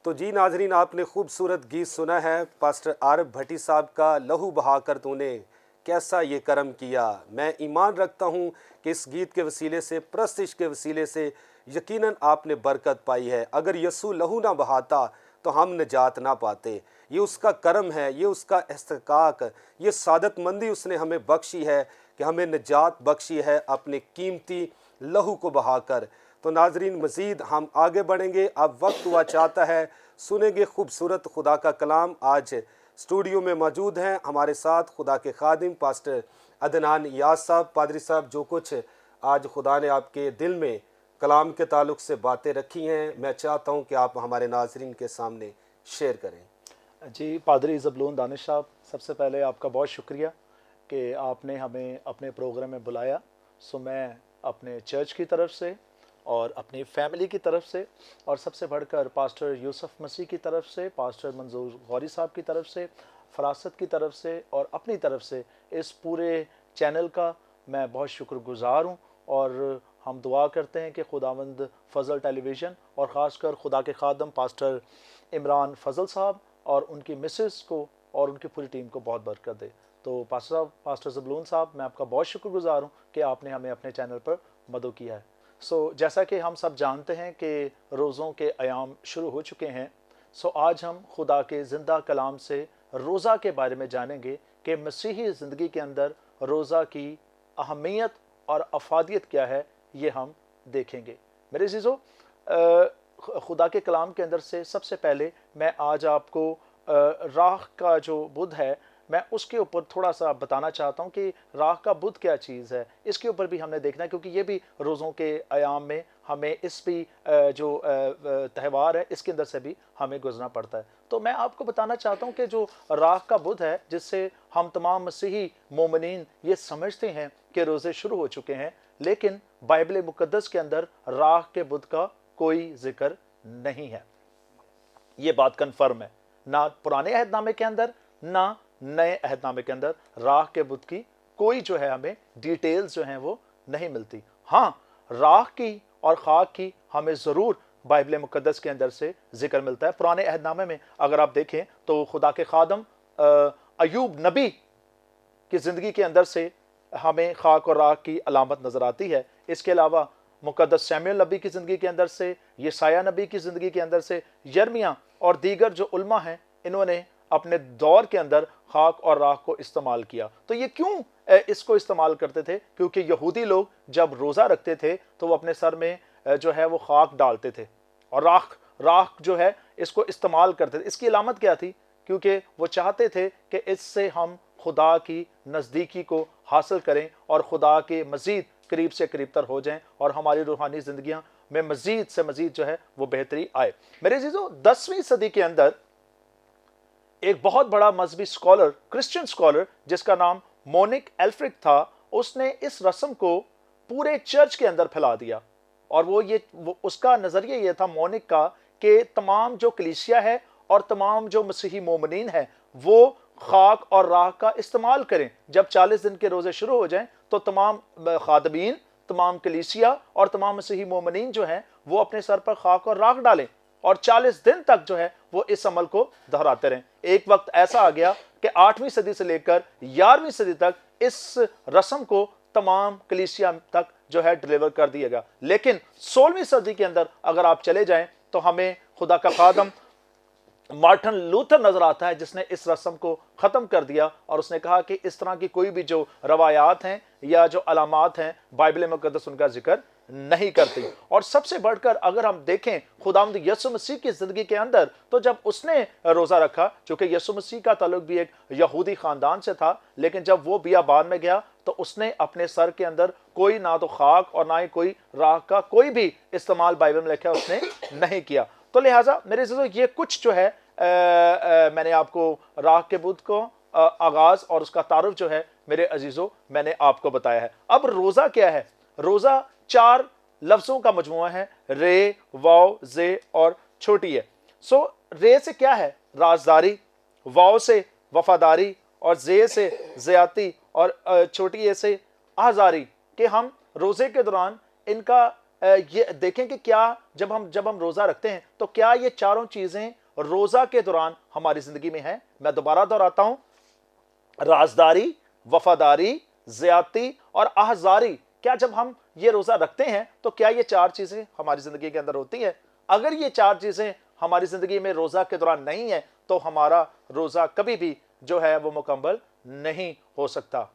تو جی ناظرین، آپ نے خوبصورت گیت سنا ہے پاسٹر عارف بھٹی صاحب کا، لہو بہا کر تو نے کیسا یہ کرم کیا۔ میں ایمان رکھتا ہوں کہ اس گیت کے وسیلے سے، پرستش کے وسیلے سے یقیناً آپ نے برکت پائی ہے۔ اگر یسوع لہو نہ بہاتا تو ہم نجات نہ پاتے۔ یہ اس کا کرم ہے، یہ اس کا استحقاق، یہ سعادت مندی اس نے ہمیں بخشی ہے کہ ہمیں نجات بخشی ہے اپنے قیمتی لہو کو بہا کر۔ تو ناظرین، مزید ہم آگے بڑھیں گے، اب وقت ہوا چاہتا ہے سنیں گے خوبصورت خدا کا کلام۔ آج اسٹوڈیو میں موجود ہیں ہمارے ساتھ خدا کے خادم پاسٹر عدنان یاس صاحب۔ پادری صاحب، جو کچھ آج خدا نے آپ کے دل میں کلام کے تعلق سے باتیں رکھی ہیں، میں چاہتا ہوں کہ آپ ہمارے ناظرین کے سامنے شیئر کریں۔ جی پادری زبلون دانش صاحب، سب سے پہلے آپ کا بہت شکریہ کہ آپ نے ہمیں اپنے پروگرام میں بلایا۔ میں اپنے چرچ کی طرف سے اور اپنی فیملی کی طرف سے، اور سب سے بڑھ کر پاسٹر یوسف مسیح کی طرف سے، پاسٹر منظور غوری صاحب کی طرف سے، فراست کی طرف سے اور اپنی طرف سے اس پورے چینل کا میں بہت شکر گزار ہوں۔ اور ہم دعا کرتے ہیں کہ خداوند فضل ٹیلی ویژن اور خاص کر خدا کے خادم پاسٹر عمران فضل صاحب اور ان کی مسز کو اور ان کی پوری ٹیم کو بہت برکت دے۔ تو پاسٹر زبلون صاحب، میں آپ کا بہت شکر گزار ہوں کہ آپ نے ہمیں اپنے چینل پر مدعو کیا ہے۔ جیسا کہ ہم سب جانتے ہیں کہ روزوں کے ایام شروع ہو چکے ہیں، آج ہم خدا کے زندہ کلام سے روزہ کے بارے میں جانیں گے کہ مسیحی زندگی کے اندر روزہ کی اہمیت اور افادیت کیا ہے، یہ ہم دیکھیں گے۔ میرے عزیزو، خدا کے کلام کے اندر سے سب سے پہلے میں آج آپ کو راہ کا جو بدھ ہے، میں اس کے اوپر تھوڑا سا بتانا چاہتا ہوں کہ راہ کا بدھ کیا چیز ہے۔ اس کے اوپر بھی ہم نے دیکھنا ہے، کیونکہ یہ بھی روزوں کے ایام میں ہمیں اس بھی جو تہوار ہے اس کے اندر سے بھی ہمیں گزرنا پڑتا ہے۔ تو میں آپ کو بتانا چاہتا ہوں کہ جو راہ کا بدھ ہے، جس سے ہم تمام مسیحی مومنین یہ سمجھتے ہیں کہ روزے شروع ہو چکے ہیں، لیکن بائبل مقدس کے اندر راہ کے بدھ کا کوئی ذکر نہیں ہے۔ یہ بات کنفرم ہے، نہ پرانے عہد نامے کے اندر نہ نئے عہد نامے کے اندر راہ کے بدھ کی کوئی جو ہے ہمیں ڈیٹیلز جو ہیں وہ نہیں ملتی۔ ہاں، راہ کی اور خاک کی ہمیں ضرور بائبل مقدس کے اندر سے ذکر ملتا ہے۔ پرانے عہد نامے میں اگر آپ دیکھیں تو خدا کے خادم ایوب نبی کی زندگی کے اندر سے ہمیں خاک اور راہ کی علامت نظر آتی ہے۔ اس کے علاوہ مقدس سیموئیل نبی کی زندگی کے اندر سے، یسایہ نبی کی زندگی کے اندر سے، یرمیہ اور دیگر جو علماء ہیں، انہوں نے اپنے دور کے اندر خاک اور راہ کو استعمال کیا۔ تو یہ کیوں اس کو استعمال کرتے تھے؟ کیونکہ یہودی لوگ جب روزہ رکھتے تھے تو وہ اپنے سر میں جو ہے وہ خاک ڈالتے تھے اور راہ جو ہے اس کو استعمال کرتے تھے۔ اس کی علامت کیا تھی؟ کیونکہ وہ چاہتے تھے کہ اس سے ہم خدا کی نزدیکی کو حاصل کریں اور خدا کے مزید قریب سے قریب تر ہو جائیں اور ہماری روحانی زندگیاں میں مزید سے مزید جو ہے وہ بہتری آئے۔ میرے عزیزو، 10ویں صدی کے اندر ایک بہت بڑا مذہبی سکولر، کرسچن سکولر، جس کا نام مونک ایلفرک تھا، اس نے اس رسم کو پورے چرچ کے اندر پھیلا دیا۔ اور وہ اس کا نظریہ یہ تھا مونک کا کہ تمام جو کلیسیا ہے اور تمام جو مسیحی مومنین ہیں وہ خاک اور راہ کا استعمال کریں۔ جب 40 دن کے روزے شروع ہو جائیں تو تمام خادمین، تمام کلیسیا اور تمام مسیحی مومنین جو ہیں وہ اپنے سر پر خاک اور راکھ ڈالیں اور 40 دن تک جو ہے وہ اس عمل کو دہراتے رہیں۔ ایک وقت ایسا آ گیا کہ 8ویں صدی سے لے کر 11ویں صدی تک اس رسم کو تمام کلیسیا تک جو ہے ڈیلیور کر دیا گیا۔ لیکن 16ویں صدی کے اندر اگر آپ چلے جائیں تو ہمیں خدا کا خادم مارٹن لوتھر نظر آتا ہے، جس نے اس رسم کو ختم کر دیا اور اس نے کہا کہ اس طرح کی کوئی بھی جو روایات ہیں یا جو علامات ہیں، بائبل مقدس ان کا ذکر نہیں کرتی۔ اور سب سے بڑھ کر اگر ہم دیکھیں خداوند یسوع مسیح کی زندگی کے اندر، تو جب اس نے روزہ رکھا، چونکہ یسوع مسیح کا تعلق بھی ایک یہودی خاندان سے تھا، لیکن جب وہ بیابان میں گیا تو اس نے اپنے سر کے اندر کوئی نہ تو خاک اور نہ ہی کوئی راہ کا کوئی بھی استعمال بائبل میں لکھا اس نے نہیں کیا۔ تو لہٰذا میرے عزیزو، یہ کچھ جو ہے میں نے آپ کو راہ کے بدھ کو آغاز اور اس کا تعارف جو ہے میرے عزیزو میں نے آپ کو بتایا ہے۔ اب روزہ کیا ہے؟ روزہ 4 لفظوں کا مجموعہ ہے، رے، واو، زے اور چھوٹی ہے۔ رے سے کیا ہے؟ رازداری، واو سے وفاداری اور زے سے زیادتی اور چھوٹی اے سے آزاری، کہ ہم روزے کے دوران ان کا یہ دیکھیں کہ کیا جب ہم روزہ رکھتے ہیں تو کیا یہ چاروں چیزیں रोजा के दौरान हमारी जिंदगी में है। मैं दोबारा दोहराता हूं, राजदारी, वफादारी, ज़्यादती और आहजारी। क्या जब हम ये रोजा रखते हैं तो क्या ये 4 चीजें हमारी जिंदगी के अंदर होती हैं? अगर ये 4 चीजें हमारी जिंदगी में रोजा के दौरान नहीं है तो हमारा रोजा कभी भी जो है वो मुकम्मल नहीं हो सकता।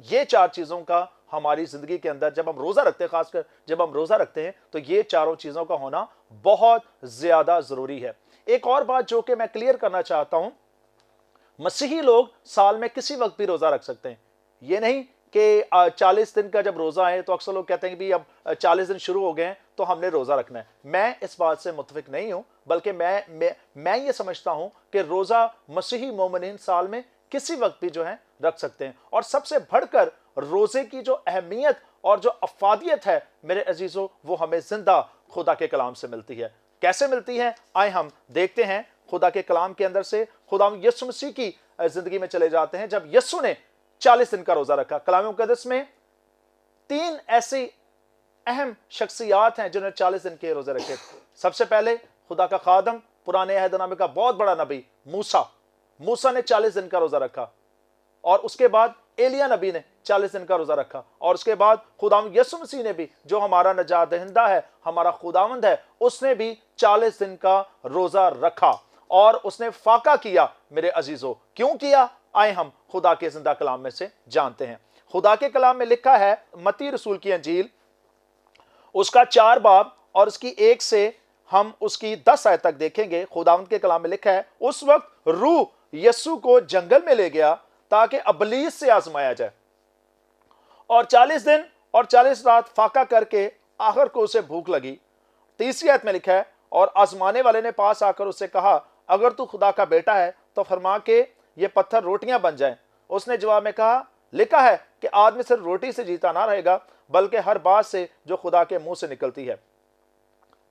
ये 4 चीजों का हमारी जिंदगी के अंदर जब हम रोजा रखते हैं, खासकर जब हम रोजा रखते हैं, तो ये चारों चीजों का होना बहुत ज्यादा जरूरी है। एक और बात जो कि मैं क्लियर करना चाहता हूं, मसीही लोग साल में किसी वक्त भी रोजा रख सकते हैं। ये नहीं कि 40 दिन का जब रोजा है तो अक्सर लोग कहते हैं कि भी अब 40 दिन शुरू हो गए हैं तो हमने रोजा रखना है। मैं इस बात से मुत्तफिक नहीं हूं, बल्कि मैं ये समझता हूं कि रोजा मसीही मोमिनीन साल में किसी वक्त भी जो है रख सकते हैं। और सबसे बढ़कर रोजे की जो अहमियत और जो अफादियत है मेरे अजीजों, वो हमें जिंदा खुदा के कलाम से मिलती है। कैसे मिलती है? आए हम देखते हैं खुदा के कलाम के अंदर से। खुदा यीशु मसीह की जिंदगी में चले जाते हैं जब यीशु ने 40 दिन का रोजा रखा। कलाम मुकद्दस में 3 ऐसी अहम शख्सियात हैं जिन्होंने 40 दिन के रोजे रखे। सबसे पहले खुदा का खादम, पुराने अहदनामे का बहुत बड़ा नबी मूसा ने 40 दिन का रोजा रखा। और उसके बाद एलिया नबी ने 40 दिन का रोजा रखा। और उसके बाद खुदावंद यीशु मसीह ने भी, जो हमारा नजात दहिंदा है, हमारा खुदावंद है, उसने भी 40 दिन का रोजा रखा और उसने फाका किया। मेरे अजीजों, क्यों किया? आए हम खुदा के जिंदा कलाम में से जानते हैं। खुदा के कलाम में लिखा है, मत्ती रसूल की अंजील उसका 4 बाब और उसकी 1 से हम उसकी 10 आयत तक देखेंगे। खुदावंद के कलाम में लिखा है, उस वक्त रूह यीशु को जंगल में ले गया ताकि अबलीस से आजमाया जाए, और 40 दिन और 40 रात फाका करके आखिर को उसे भूख लगी। 3री आयत में लिखा है, और आजमाने वाले ने पास आकर उससे कहा, अगर तू खुदा का बेटा है तो फरमा के ये पत्थर रोटियां बन जाएं। उसने जवाब में कहा, लिखा है कि आदमी सिर्फ रोटी से जीता ना रहेगा बल्कि हर बात से जो खुदा के मुंह से निकलती है।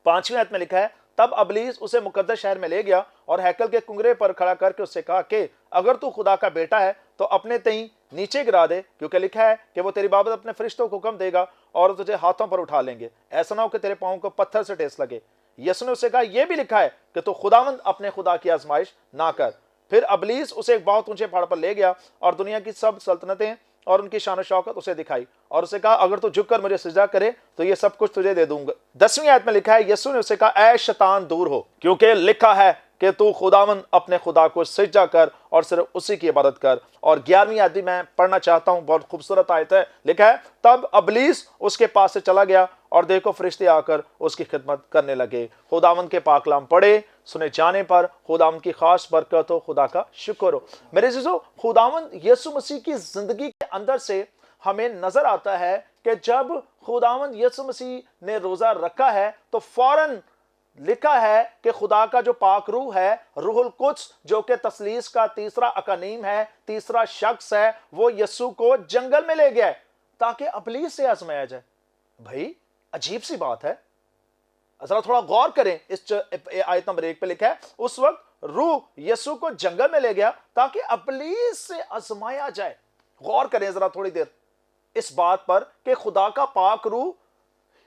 5वीं आयत में लिखा है, तब अबलीस उसे मुकद्दस शहर में ले गया और हैकल के कुंगरे पर खड़ा करके उससे कहा कि अगर तू खुदा का बेटा है तो अपने तई नीचे गिरा दे, क्योंकि लिखा है कि वो तेरी बाबत अपने फरिश्तों को हुक्म देगा और तुझे हाथों पर उठा लेंगे, ऐसा ना हो कि तेरे पांव को पत्थर से ठेस लगे। यीशु ने उससे कहा, यह भी लिखा है कि तू खुदावंद अपने खुदा की आजमाइश ना कर। फिर अबलीस उसे एक बहुत ऊंचे पहाड़ पर ले गया और दुनिया की सब सल्तनतें और उनकी शान शौकत उसे दिखाई और उसे कहा, अगर तू झुककर मुझे सजदा करे तो ये सब कुछ तुझे दे दूंगा। 10वीं आयत में लिखा है, यीशु ने उसे कहा, ऐ शैतान दूर हो, क्योंकि लिखा है कि तू खुदावंद अपने खुदा को सजदा कर और सिर्फ उसी की इबादत कर। और 11वीं आयत भी मैं पढ़ना चाहता हूं, बहुत खूबसूरत आयत है। लिखा है, तब अबलीस उसके पास से चला गया और देखो फरिश्ते आकर उसकी खिदमत करने लगे। खुदावंद के पाक कलाम पढ़े सुने जाने पर खुदावंद की खास बरकत हो, खुदा का शुक्र हो। मेरे अजीजों, खुदावंद यीशु मसीह की जिंदगी के अंदर से हमें नजर आता है कि जब खुदावंद यीशु मसीह ने रोजा रखा है तो फौरन लिखा है कि खुदा का जो पाक रूह है, रूहुल कुद्स, जो कि तसलीस का तीसरा अकानीम है, तीसरा शख्स है, वो यीशु को जंगल में ले गया ताकि अबलीस से आजमाया जाए। भाई अजीब सी बात है, जरा थोड़ा गौर करें। इस आयत नंबर 1 पे लिखा है, उस वक्त रूह यीशु को जंगल में ले गया ताकि अबलीस से आजमाया जाए। गौर करें जरा थोड़ी देर इस बात पर कि खुदा का पाक रूह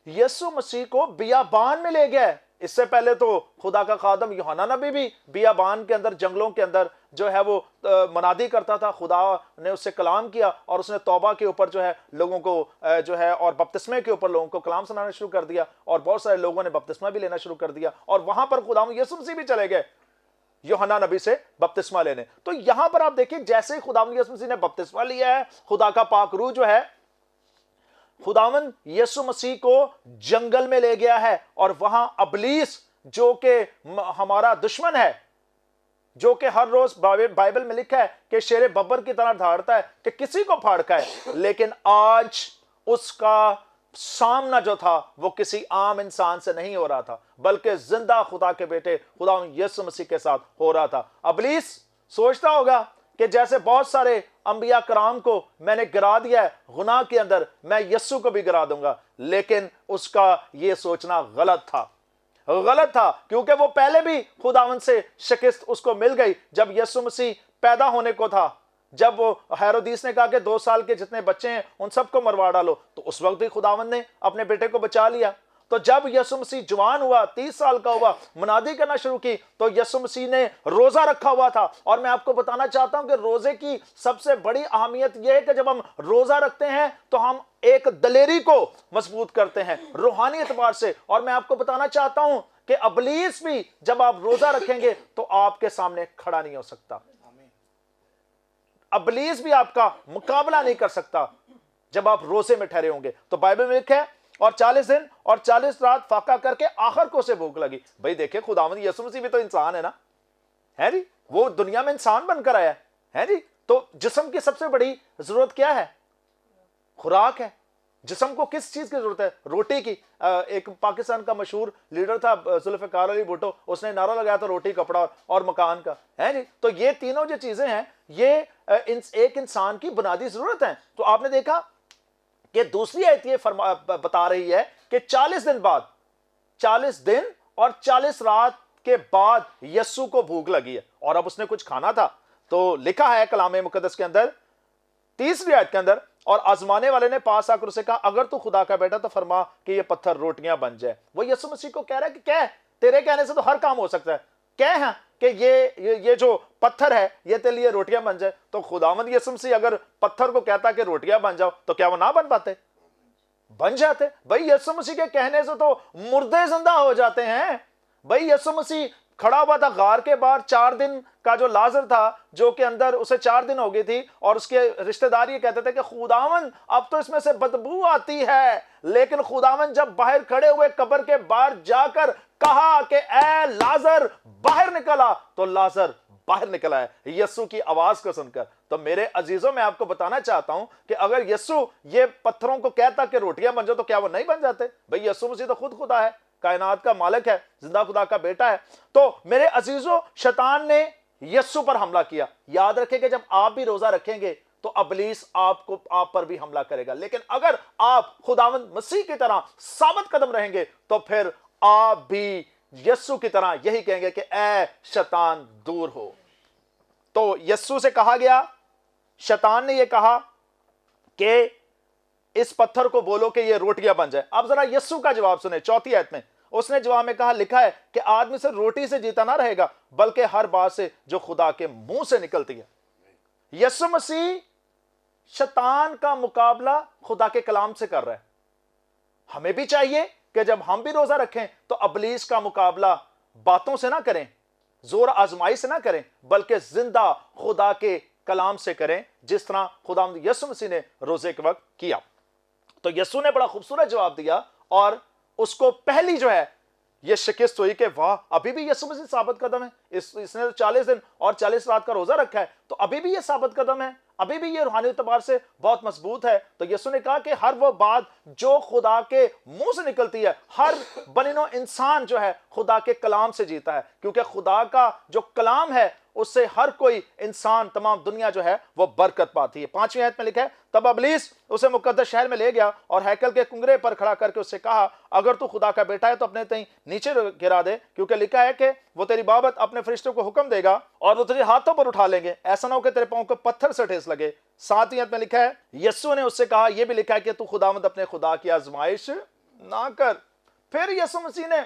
यीशु मसीह को बियाबान में ले गया है। इससे पहले तो खुदा का खादम यूहन्ना नबी भी बियाबान के अंदर, जंगलों के अंदर जो है वो मनादी करता था। खुदा ने उससे कलाम किया और उसने तौबा के ऊपर जो है लोगों को जो है और बपतिस्मे के ऊपर लोगों को कलाम सुनाना शुरू कर दिया और बहुत सारे लोगों ने बपतिस्मा भी लेना शुरू कर दिया और वहां पर खुदा यीशु मसीह भी चले गए यूहन्ना नबी से बपतिस्मा लेने। तो यहां पर आप देखिए, जैसे ही खुदा यीशु मसीह ने बपतिस्मा लिया है, खुदा का पाक रूह जो है खुदावंद यीशु मसीह को जंगल में ले गया है और वहां अबलीस, जो कि हमारा दुश्मन है, जो कि हर रोज बाइबल में लिखा है कि शेरे बब्बर की तरह दहाड़ता है कि किसी को फाड़ खाए, लेकिन आज उसका सामना जो था वो किसी आम इंसान से नहीं हो रहा था बल्कि जिंदा खुदा के बेटे खुदावंद यीशु मसीह के साथ हो रहा था। अबलीस सोचता होगा कि जैसे बहुत सारे अंबिया कराम को मैंने गिरा दिया है गुनाह के अंदर, मैं यीशु को भी गिरा दूंगा, लेकिन उसका यह सोचना गलत था क्योंकि वो पहले भी खुदावंद से शिकस्त उसको मिल गई। जब यीशु मसीह पैदा होने को था, जब वो हेरोदीस ने कहा कि 2 साल के जितने बच्चे हैं उन सबको मरवा डालो, तो उस वक्त भी खुदावंद ने अपने बेटे को बचा लिया। तो जब यीशु मसीह जवान हुआ, 30 साल का हुआ, मुनादी करना शुरू की, तो यीशु मसीह ने रोजा रखा हुआ था। और मैं आपको बताना चाहता हूं कि रोजे की सबसे बड़ी अहमियत यह है कि जब हम रोजा रखते हैं तो हम एक दलेरी को मजबूत करते हैं रूहानी एतबार से। और मैं आपको बताना चाहता हूं कि इब्लीस भी जब आप रोजा रखेंगे तो आपके सामने खड़ा नहीं हो सकता। इब्लीस भी आपका मुकाबला नहीं कर सकता जब आप रोजे में ठहरे होंगे। तो बाइबल में लिखा है, और 40 दिन और 40 रात फाका करके आखिर को उसे भूख लगी। भाई देखिए, खुदावंद यीशु मसीह भी तो इंसान है ना, है जी, वो दुनिया में इंसान बनकर आया है जी। तो जिस्म की सबसे बड़ी जरूरत क्या है? खुराक है। जिस्म को किस चीज की जरूरत है? रोटी की। एक पाकिस्तान का मशहूर लीडर था जुल्फिकार अली भुट्टो, उसने नारा लगाया था रोटी, कपड़ा और मकान का, है जी। तो ये तीनों जो चीजें हैं ये एक इंसान की बुनियादी जरूरत है। तो आपने देखा कि दूसरी आयत ये बता रही है कि 40 दिन बाद, 40 दिन और 40 रात के बाद यस्सु को भूख लगी है और अब उसने कुछ खाना था। तो लिखा है कलाम मुकद्दस के अंदर 30वीं आयत के अंदर, और आजमाने वाले ने पास आकर उसे कहा, अगर तू खुदा का बेटा तो फरमा कि ये पत्थर रोटियां बन जाए। वो यीशु मसीह को कह रहा है कि कह, तेरे कहने से तो हर काम हो सकता है, कह है कि ये जो पत्थर है ये तेरे लिए रोटियां बन जाए। तो खुदावंद यीशु मसीह अगर पत्थर को कहता कि रोटियां बन जाओ तो क्या वो ना बन पाते? बन जाते। भाई यीशु मसीह के कहने से तो मुर्दे जिंदा हो जाते हैं। भाई यीशु मसीह खड़ा हुआ था गार के बाहर, 4 दिन का जो लाजर था, जो के अंदर उसे 4 दिन हो गई थी, और उसके रिश्तेदार ये कहते थे कि खुदावन अब तो इसमें से बदबू आती है। लेकिन खुदावन जब बाहर खड़े हुए कब्र के बाहर जाकर कहा कि ए लाजर बाहर निकला, तो लाजर बाहर निकला है यस्सु की आवाज को सुनकर। तो मेरे अजीजों, मैं आपको बताना चाहता हूं कि अगर यस्सु ये पत्थरों को कहता कि रोटियां बन जाओ तो क्या वो नहीं बन जाते? भाई यस्सु मसीह तो खुद खुदा है, कायनात का मालिक है, जिंदा खुदा का बेटा है। तो मेरे अजीजों, शैतान ने यस्सु पर हमला किया। याद रखें कि जब आप भी रोजा रखेंगे तो इब्लीस आप पर भी हमला करेगा। लेकिन अगर आप खुदावंद मसीह की तरह साबित कदम रहेंगे तो फिर आप भी यस्सु की तरह यही कहेंगे कि ए शैतान दूर हो। तो यस्सु से कहा गया, शैतान ने यह कहा कि इस पत्थर को बोलो कि ये रोटियां बन जाए। अब जरा यस्सु का जवाब सुने, 4वीं आयत में उसने जवाब में कहा, लिखा है कि आदमी से रोटी से जीता ना रहेगा बल्कि हर बात से जो खुदा के मुंह से निकलती है। यीशु मसीह शैतान का मुकाबला खुदा के कलाम से कर रहा है। हमें भी चाहिए कि जब हम भी रोजा रखें तो इब्लीस का मुकाबला बातों से ना करें, जोर आजमाई से ना करें, बल्कि जिंदा खुदा के कलाम से करें, जिस तरह खुदा यीशु मसीह ने रोजे के वक्त किया। तो यीशु ने बड़ा खूबसूरत जवाब दिया और उसको पहली जो है ये शिकस्त हुई कि वाह, अभी भी यीशु मसीह साबित कदम है। इसने तो 40 दिन और 40 रात का रोजा रखा है, तो अभी भी ये साबित कदम है, अभी भी ये रूहानी एतबार से बहुत मजबूत है। तो यीशु ने कहा कि हर वो बात जो खुदा के मुंह से निकलती है, हर बनिनो इंसान जो है खुदा के कलाम से जीता है, क्योंकि खुदा का जो कलाम है उससे हर कोई इंसान, तमाम दुनिया जो है वो बरकत पाती है। 5वीं आयत में लिखा है, तब इब्लीस उसे मुकद्दस शहर में ले गया और हैकल के कुंगरे पर खड़ा करके उससे कहा, अगर तू खुदा का बेटा है तो अपने तई नीचे गिरा दे, क्योंकि लिखा है कि वो तेरी बाबत अपने फरिश्तों को हुक्म देगा और वो तुझे हाथों पर उठा लेंगे, ऐसा ना हो कि तेरे पांव को पत्थर से ठेस लगे। 7वीं आयत में लिखा है, यीशु ने उससे कहा, यह भी लिखा है कि तू खुदावंद अपने खुदा की आजमाइश ना कर। फिर यीशु मसीह ने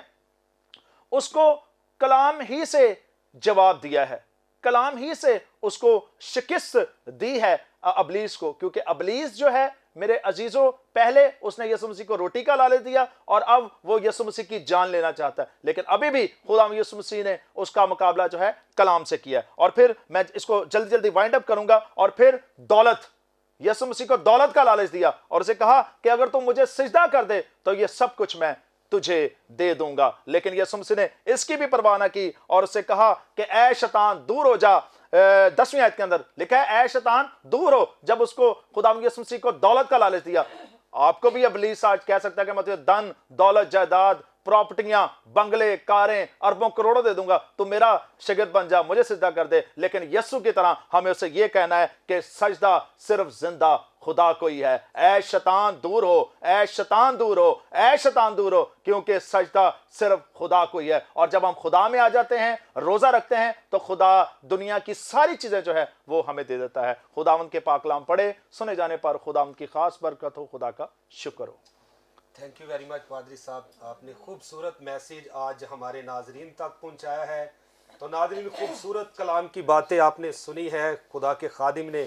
उसको कलाम ही से जवाब दिया है, कलाम ही से उसको शिकस्त दी है इब्लीस को, क्योंकि इब्लीस जो है मेरे अजीजों, पहले उसने यीशु मसीह को रोटी का लालच दिया और अब वो यीशु मसीह की जान लेना चाहता है। लेकिन अभी भी खुदा यीशु मसीह ने उसका मुकाबला जो है कलाम से किया। और फिर मैं इसको जल्दी जल्दी वाइंड अप करूंगा। और फिर दौलत, यीशु मसीह को दौलत का लालच दिया और उसे कहा कि अगर तुम मुझे सिजदा कर दे तो ये सब कुछ मैं तुझे दे दूंगा। लेकिन यीशु मसीह ने इसकी भी परवाह न की और उससे कहा कि ऐ शैतान दूर हो जा। 10वीं आयत के अंदर लिखा है, ऐ शैतान दूर हो। जब उसको खुदा यीशु मसीह को दौलत का लालच दिया, आपको भी इब्लीस आज कह सकता है कि मैं तुझे धन दौलत जायदाद प्रॉपर्टियां बंगले कारें अरबों करोड़ों दे दूंगा, तू मेरा शागिर्द बन जा, मुझे सिजदा कर दे। लेकिन यीशु की तरह हमें उसे यह कहना है कि सजदा सिर्फ जिंदा खुदा को ही है। ऐ शैतान दूर हो, ऐ शैतान दूर हो, ऐ शैतान दूर हो, क्योंकि सजदा सिर्फ खुदा को ही है। और जब हम खुदा में आ जाते हैं, रोजा रखते हैं, तो खुदा दुनिया की सारी चीजें जो है वो हमें दे देता है। खुदावंद के पाक कलाम पढ़े, सुने जाने पर खुदावंद की खास बरकत हो, खुदा का शुक्र हो। थैंक यू वेरी मच पादरी साहब, आपने खूबसूरत मैसेज आज हमारे नाजरीन तक पहुंचाया है। तो नाजरीन, खूबसूरत कलाम की बातें आपने सुनी है। खुदा के खादिम ने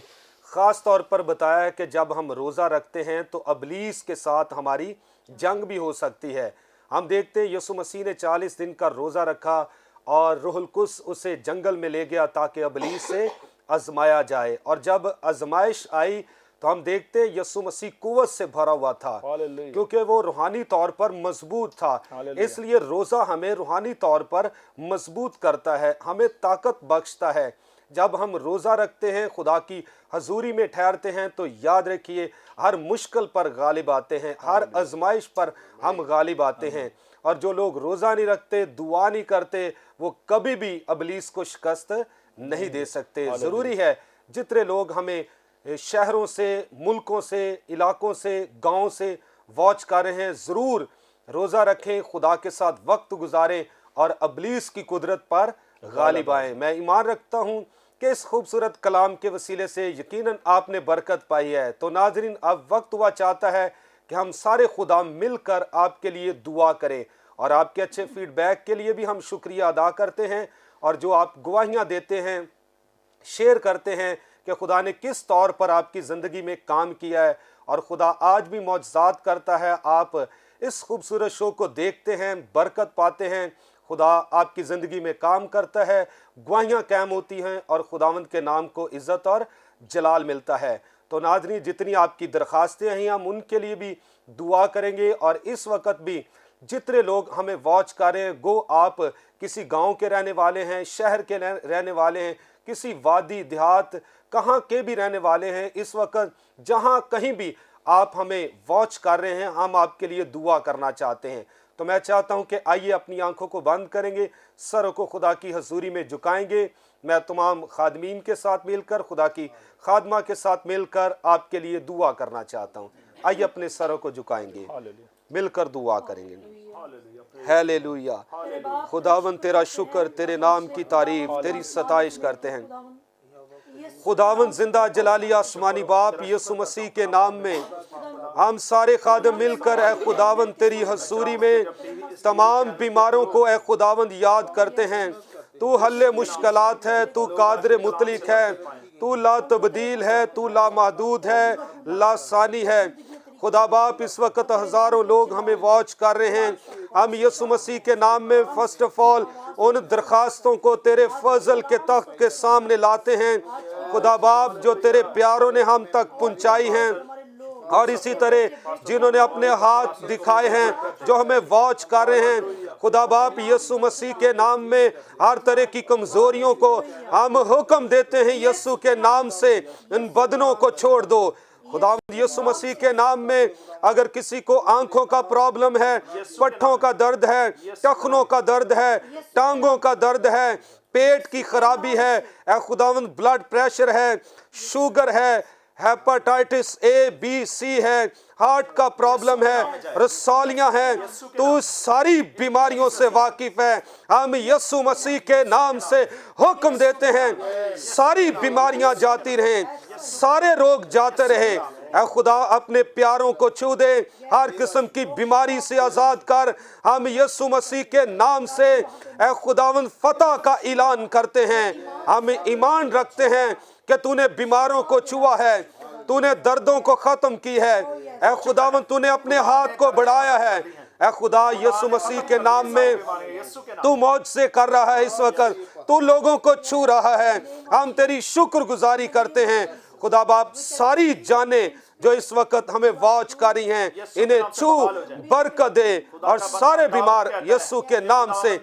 ख़ास तौर पर बताया है कि जब हम रोज़ा रखते हैं तो अबलीस के साथ हमारी जंग भी हो सकती है। हम देखते हैं यीशु मसीह ने 40 दिन का रोज़ा रखा और रूहुल कुद्स उसे जंगल में ले गया ताकि अबलीस से आजमाया जाए, और जब आजमाइश आई तो हम देखते हैं यीशु मसीह कुव्वत से भरा हुआ था हालेलुया। क्योंकि वो रूहानी तौर पर मजबूत था। हालेलुया। इसलिए रोज़ा हमें रूहानी तौर पर मजबूत करता है, हमें ताकत बख्शता है। जब हम रोज़ा रखते हैं, खुदा की हजूरी में ठहरते हैं, तो याद रखिए हर मुश्किल पर गालिब आते हैं, हर आजमाइश पर हम गालिब आते हैं। और जो लोग रोज़ा नहीं रखते, दुआ नहीं करते, वो कभी भी अबलीस को शिकस्त नहीं दे सकते। ज़रूरी है जितने लोग हमें शहरों से, मुल्कों से, इलाकों से, गांव से वॉच कर रहे हैं, ज़रूर रोज़ा रखें, खुदा के साथ वक्त गुजारें और अबलीस की कुदरत पर गालिब आएँ। मैं ईमान रखता हूँ कि इस खूबसूरत कलाम के वसीले से यकीनन आपने बरकत पाई है। तो नाजरीन, अब वक्त हुआ चाहता है कि हम सारे खुदा मिलकर आपके लिए दुआ करें, और आपके अच्छे फीडबैक के लिए भी हम शुक्रिया अदा करते हैं, और जो आप गवाहियाँ देते हैं, शेयर करते हैं कि खुदा ने किस तौर पर आपकी ज़िंदगी में काम किया है, और खुदा आज भी मौजज़ात करता है। आप इस खूबसूरत शो को देखते हैं, बरकत पाते हैं, खुदा आपकी ज़िंदगी में काम करता है, गवाहियाँ कायम होती हैं, और खुदावंद के नाम को इज़्ज़त और जलाल मिलता है। तो नाज़रीन, जितनी आपकी दरख्वास्तें हैं हम उनके लिए भी दुआ करेंगे। और इस वक्त भी जितने लोग हमें वॉच कर रहे हैं, गो आप किसी गांव के रहने वाले हैं, शहर के रहने वाले हैं, किसी वादी देहात कहाँ के भी रहने वाले हैं, इस वक्त जहाँ कहीं भी आप हमें वॉच कर रहे हैं, हम आपके लिए दुआ करना चाहते हैं। तो मैं चाहता हूँ कि आइए अपनी आंखों को बंद करेंगे, सरों को खुदा की हजूरी में झुकाएंगे। मैं तमाम खादमीन के साथ मिलकर, खुदा की खादमा के साथ मिलकर आपके लिए दुआ करना चाहता हूँ। आइए अपने सरों को झुकाएंगे, मिलकर दुआ करेंगे। हालेलुया। खुदावन तेरा शुक्र, तेरे नाम की तारीफ, तेरी सताइश करते हैं। खुदावन जिंदा जलाली आसमानी बाप, यीशु मसीह के नाम में हम सारे खादम मिलकर ए खुदावन तेरी हजूरी में तमाम बीमारों को ए खुदावंद याद करते हैं। तू हल्ले मुश्किलात है, तू कादर मुतलिक है, तू ला तब्दील है, तू ला महदूद है, लासानी है। खुदा बाप, इस वक्त हज़ारों लोग हमें वॉच कर रहे हैं। हम यीशु मसीह के नाम में फर्स्ट ऑफ ऑल उन दरखास्तों को तेरे फजल के तख्त के सामने लाते हैं खुदा बाप, जो तेरे प्यारों ने हम तक पहुंचाई हैं, और इसी तरह जिन्होंने अपने हाथ दिखाए हैं, जो हमें वॉच कर रहे हैं खुदा बाप, यीशु मसीह के नाम में हर तरह की कमजोरियों को हम हुक्म देते हैं, यीशु के नाम से इन बदनों को छोड़ दो। खुदा यीशु मसीह के नाम में अगर किसी को आंखों का प्रॉब्लम है, पट्ठों का दर्द है, टखनों का दर्द है, टांगों का दर्द है, पेट की खराबी है, खुदावंद ब्लड प्रेशर है, शुगर है, हेपेटाइटिस ए बी सी है, हार्ट का प्रॉब्लम है, रसौलियां हैं, तो सारी बीमारियों से वाकिफ है। हम यीशु मसीह के नाम से हुक्म देते हैं, सारी बीमारियां जाती रहें, सारे रोग जाते रहे। ऐ खुदा अपने प्यारों को छू दे, हर किस्म की बीमारी से आज़ाद कर। हम यीशु मसीह के नाम से ऐ खुदावंद फतह का ऐलान करते हैं। हम ईमान रखते हैं कि तूने बीमारों को छुआ है, तूने दर्दों को ख़त्म की है। ऐ खुदावंद तूने अपने हाथ को बढ़ाया है। ऐ खुदा यीशु मसीह के नाम में तू मौजज़े कर रहा है, इस वक्त तू लोगों को छू रहा है। हम तेरी शुक्रगुजारी करते हैं खुदा बाप, सारी जाने जो इस वक्त हमें वॉच कर रही हैं, इन्हें छू बरकत दे और सारे बीमार यीशु के नाम से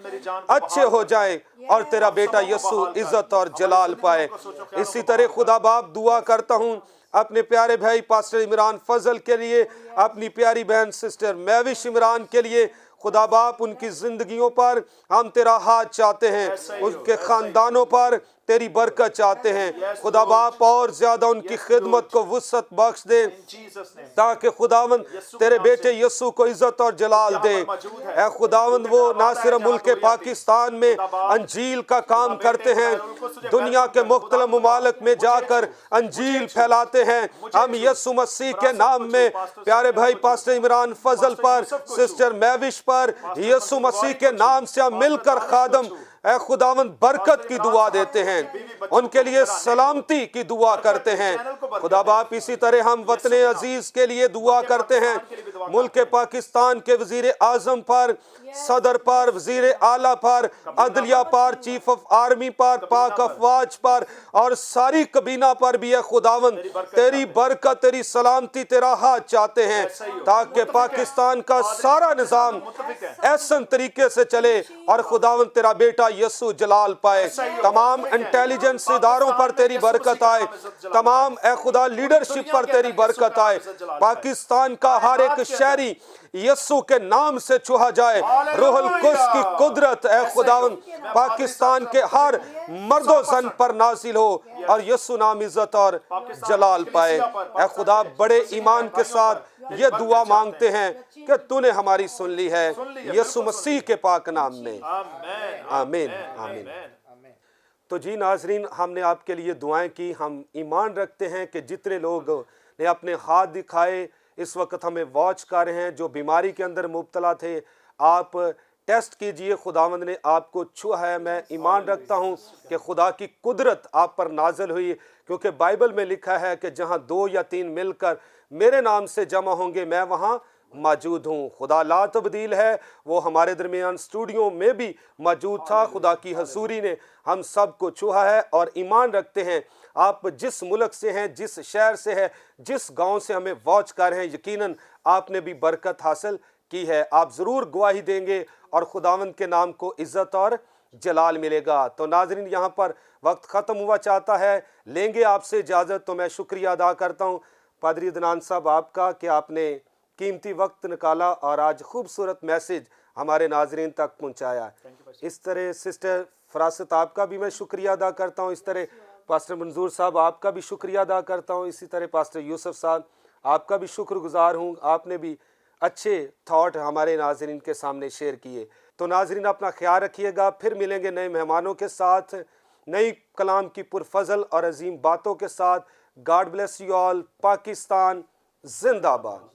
अच्छे हो जाएं और तेरा बेटा यीशु इज्जत और जलाल पाए। इसी तरह खुदा बाप दुआ करता हूँ अपने प्यारे भाई पास्टर इमरान फजल के लिए, अपनी प्यारी बहन सिस्टर महविश इमरान के लिए। खुदा बाप उनकी जिंदगियों पर हम तेरा हाथ चाहते हैं, उनके खानदानों पर तेरी बरकत चाहते हैं। खुदा बाप और ज्यादा उनकी खिदमत को वुसअत बख्श दे, ताकि खुदावंद तेरे बेटे यस्सु को इज्जत और जलाल दे। ऐ खुदावंद वो ना सिर्फ मुल्क पाकिस्तान में अंजील का काम करते हैं, दुनिया के मुख्तलिफ मुमालिक में जाकर अंजील फैलाते हैं। हम यस्सु मसीह के नाम में प्यारे भाई पास्टर इमरान फजल पर, सिस्टर मैविश पर, यस्सु मसीह के नाम से हम मिलकर खादम ऐ खुदावंद बरकत की दुआ देते हैं, उनके लिए सलामती की दुआ करते हैं। खुदा बाप इसी तरह हम वतन अजीज के लिए दुआ करते हैं, मुल्क पाकिस्तान के वजीर आजम पर, सदर पर, वजीर आला पर, अदलिया पर, चीफ ऑफ आर्मी पर, पाक अफवाज पर और सारी कबीना पर भी है खुदावंद तेरी बरकत, तेरी सलामती, तेरा हाथ चाहते हैं, ताकि पाकिस्तान का सारा निज़ाम ऐसन तरीके से चले और खुदावंद तेरा बेटा यस्सु जलाल पाए। तमाम इंटेलिजेंस इदारों पर तेरी बरकत आए, तमाम ए खुदा लीडरशिप पर तेरी बरकत आए। पाकिस्तान का हर एक शहरी यस्सु के नाम से छुआ जाए। रूहुल कुद्स की कुदरत ए खुदावंद पाकिस्तान के हर मर्दो जन पर नाजिल हो और यस्सु नाम इज्जत और जलाल पाए। ए खुदा बड़े ईमान के साथ ये दुआ मांगते हैं कि तूने हमारी सुन ली है, यस्सु मसीह के पाक नाम में, आमीन आमीन। तो जी नाजरीन, हमने आपके लिए दुआएं की। हम ईमान रखते हैं कि जितने लोग ने अपने हाथ दिखाए, इस वक्त हमें वॉच कर रहे हैं, जो बीमारी के अंदर मुब्तला थे, आप टेस्ट कीजिए, खुदावंद ने आपको छुआ है। मैं ईमान रखता हूँ कि खुदा की कुदरत आप पर नाजल हुई, क्योंकि बाइबल में लिखा है कि जहाँ 2 या 3 मिलकर मेरे नाम से जमा होंगे मैं वहाँ मौजूद हूँ। खुदा ला तब्दील है, वो हमारे दरमियान स्टूडियो में भी मौजूद था। खुदा की हजूरी ने हम सब को छुआ है और ईमान रखते हैं आप जिस मुल्क से हैं, जिस शहर से है, जिस गांव से हमें वॉच कर रहे हैं, यकीनन आपने भी बरकत हासिल की है। आप ज़रूर गवाही देंगे और खुदावंद के नाम को इज़्ज़त और जलाल मिलेगा। तो नाजरीन, यहाँ पर वक्त ख़त्म हुआ चाहता है, लेंगे आपसे इजाज़त। तो मैं शुक्रिया अदा करता हूँ पादरी अदनान साहब आपका कि आपने कीमती वक्त निकाला और आज खूबसूरत मैसेज हमारे नाजरीन तक पहुँचाया। इस तरह सिस्टर फरासत आपका भी मैं शुक्रिया अदा करता हूँ, इस तरह पास्टर मंजूर साहब आपका भी शुक्रिया अदा करता हूँ, इसी तरह पास्टर यूसुफ साहब आपका भी शुक्रगुजार हूँ। आपने भी अच्छे थॉट हमारे नाजरीन के सामने शेयर किए। तो नाजरीन, अपना ख्याल रखिएगा, फिर मिलेंगे नए मेहमानों के साथ, नई कलाम की पुरफजल और अजीम बातों के साथ। God bless you all. Pakistan जिंदाबाद।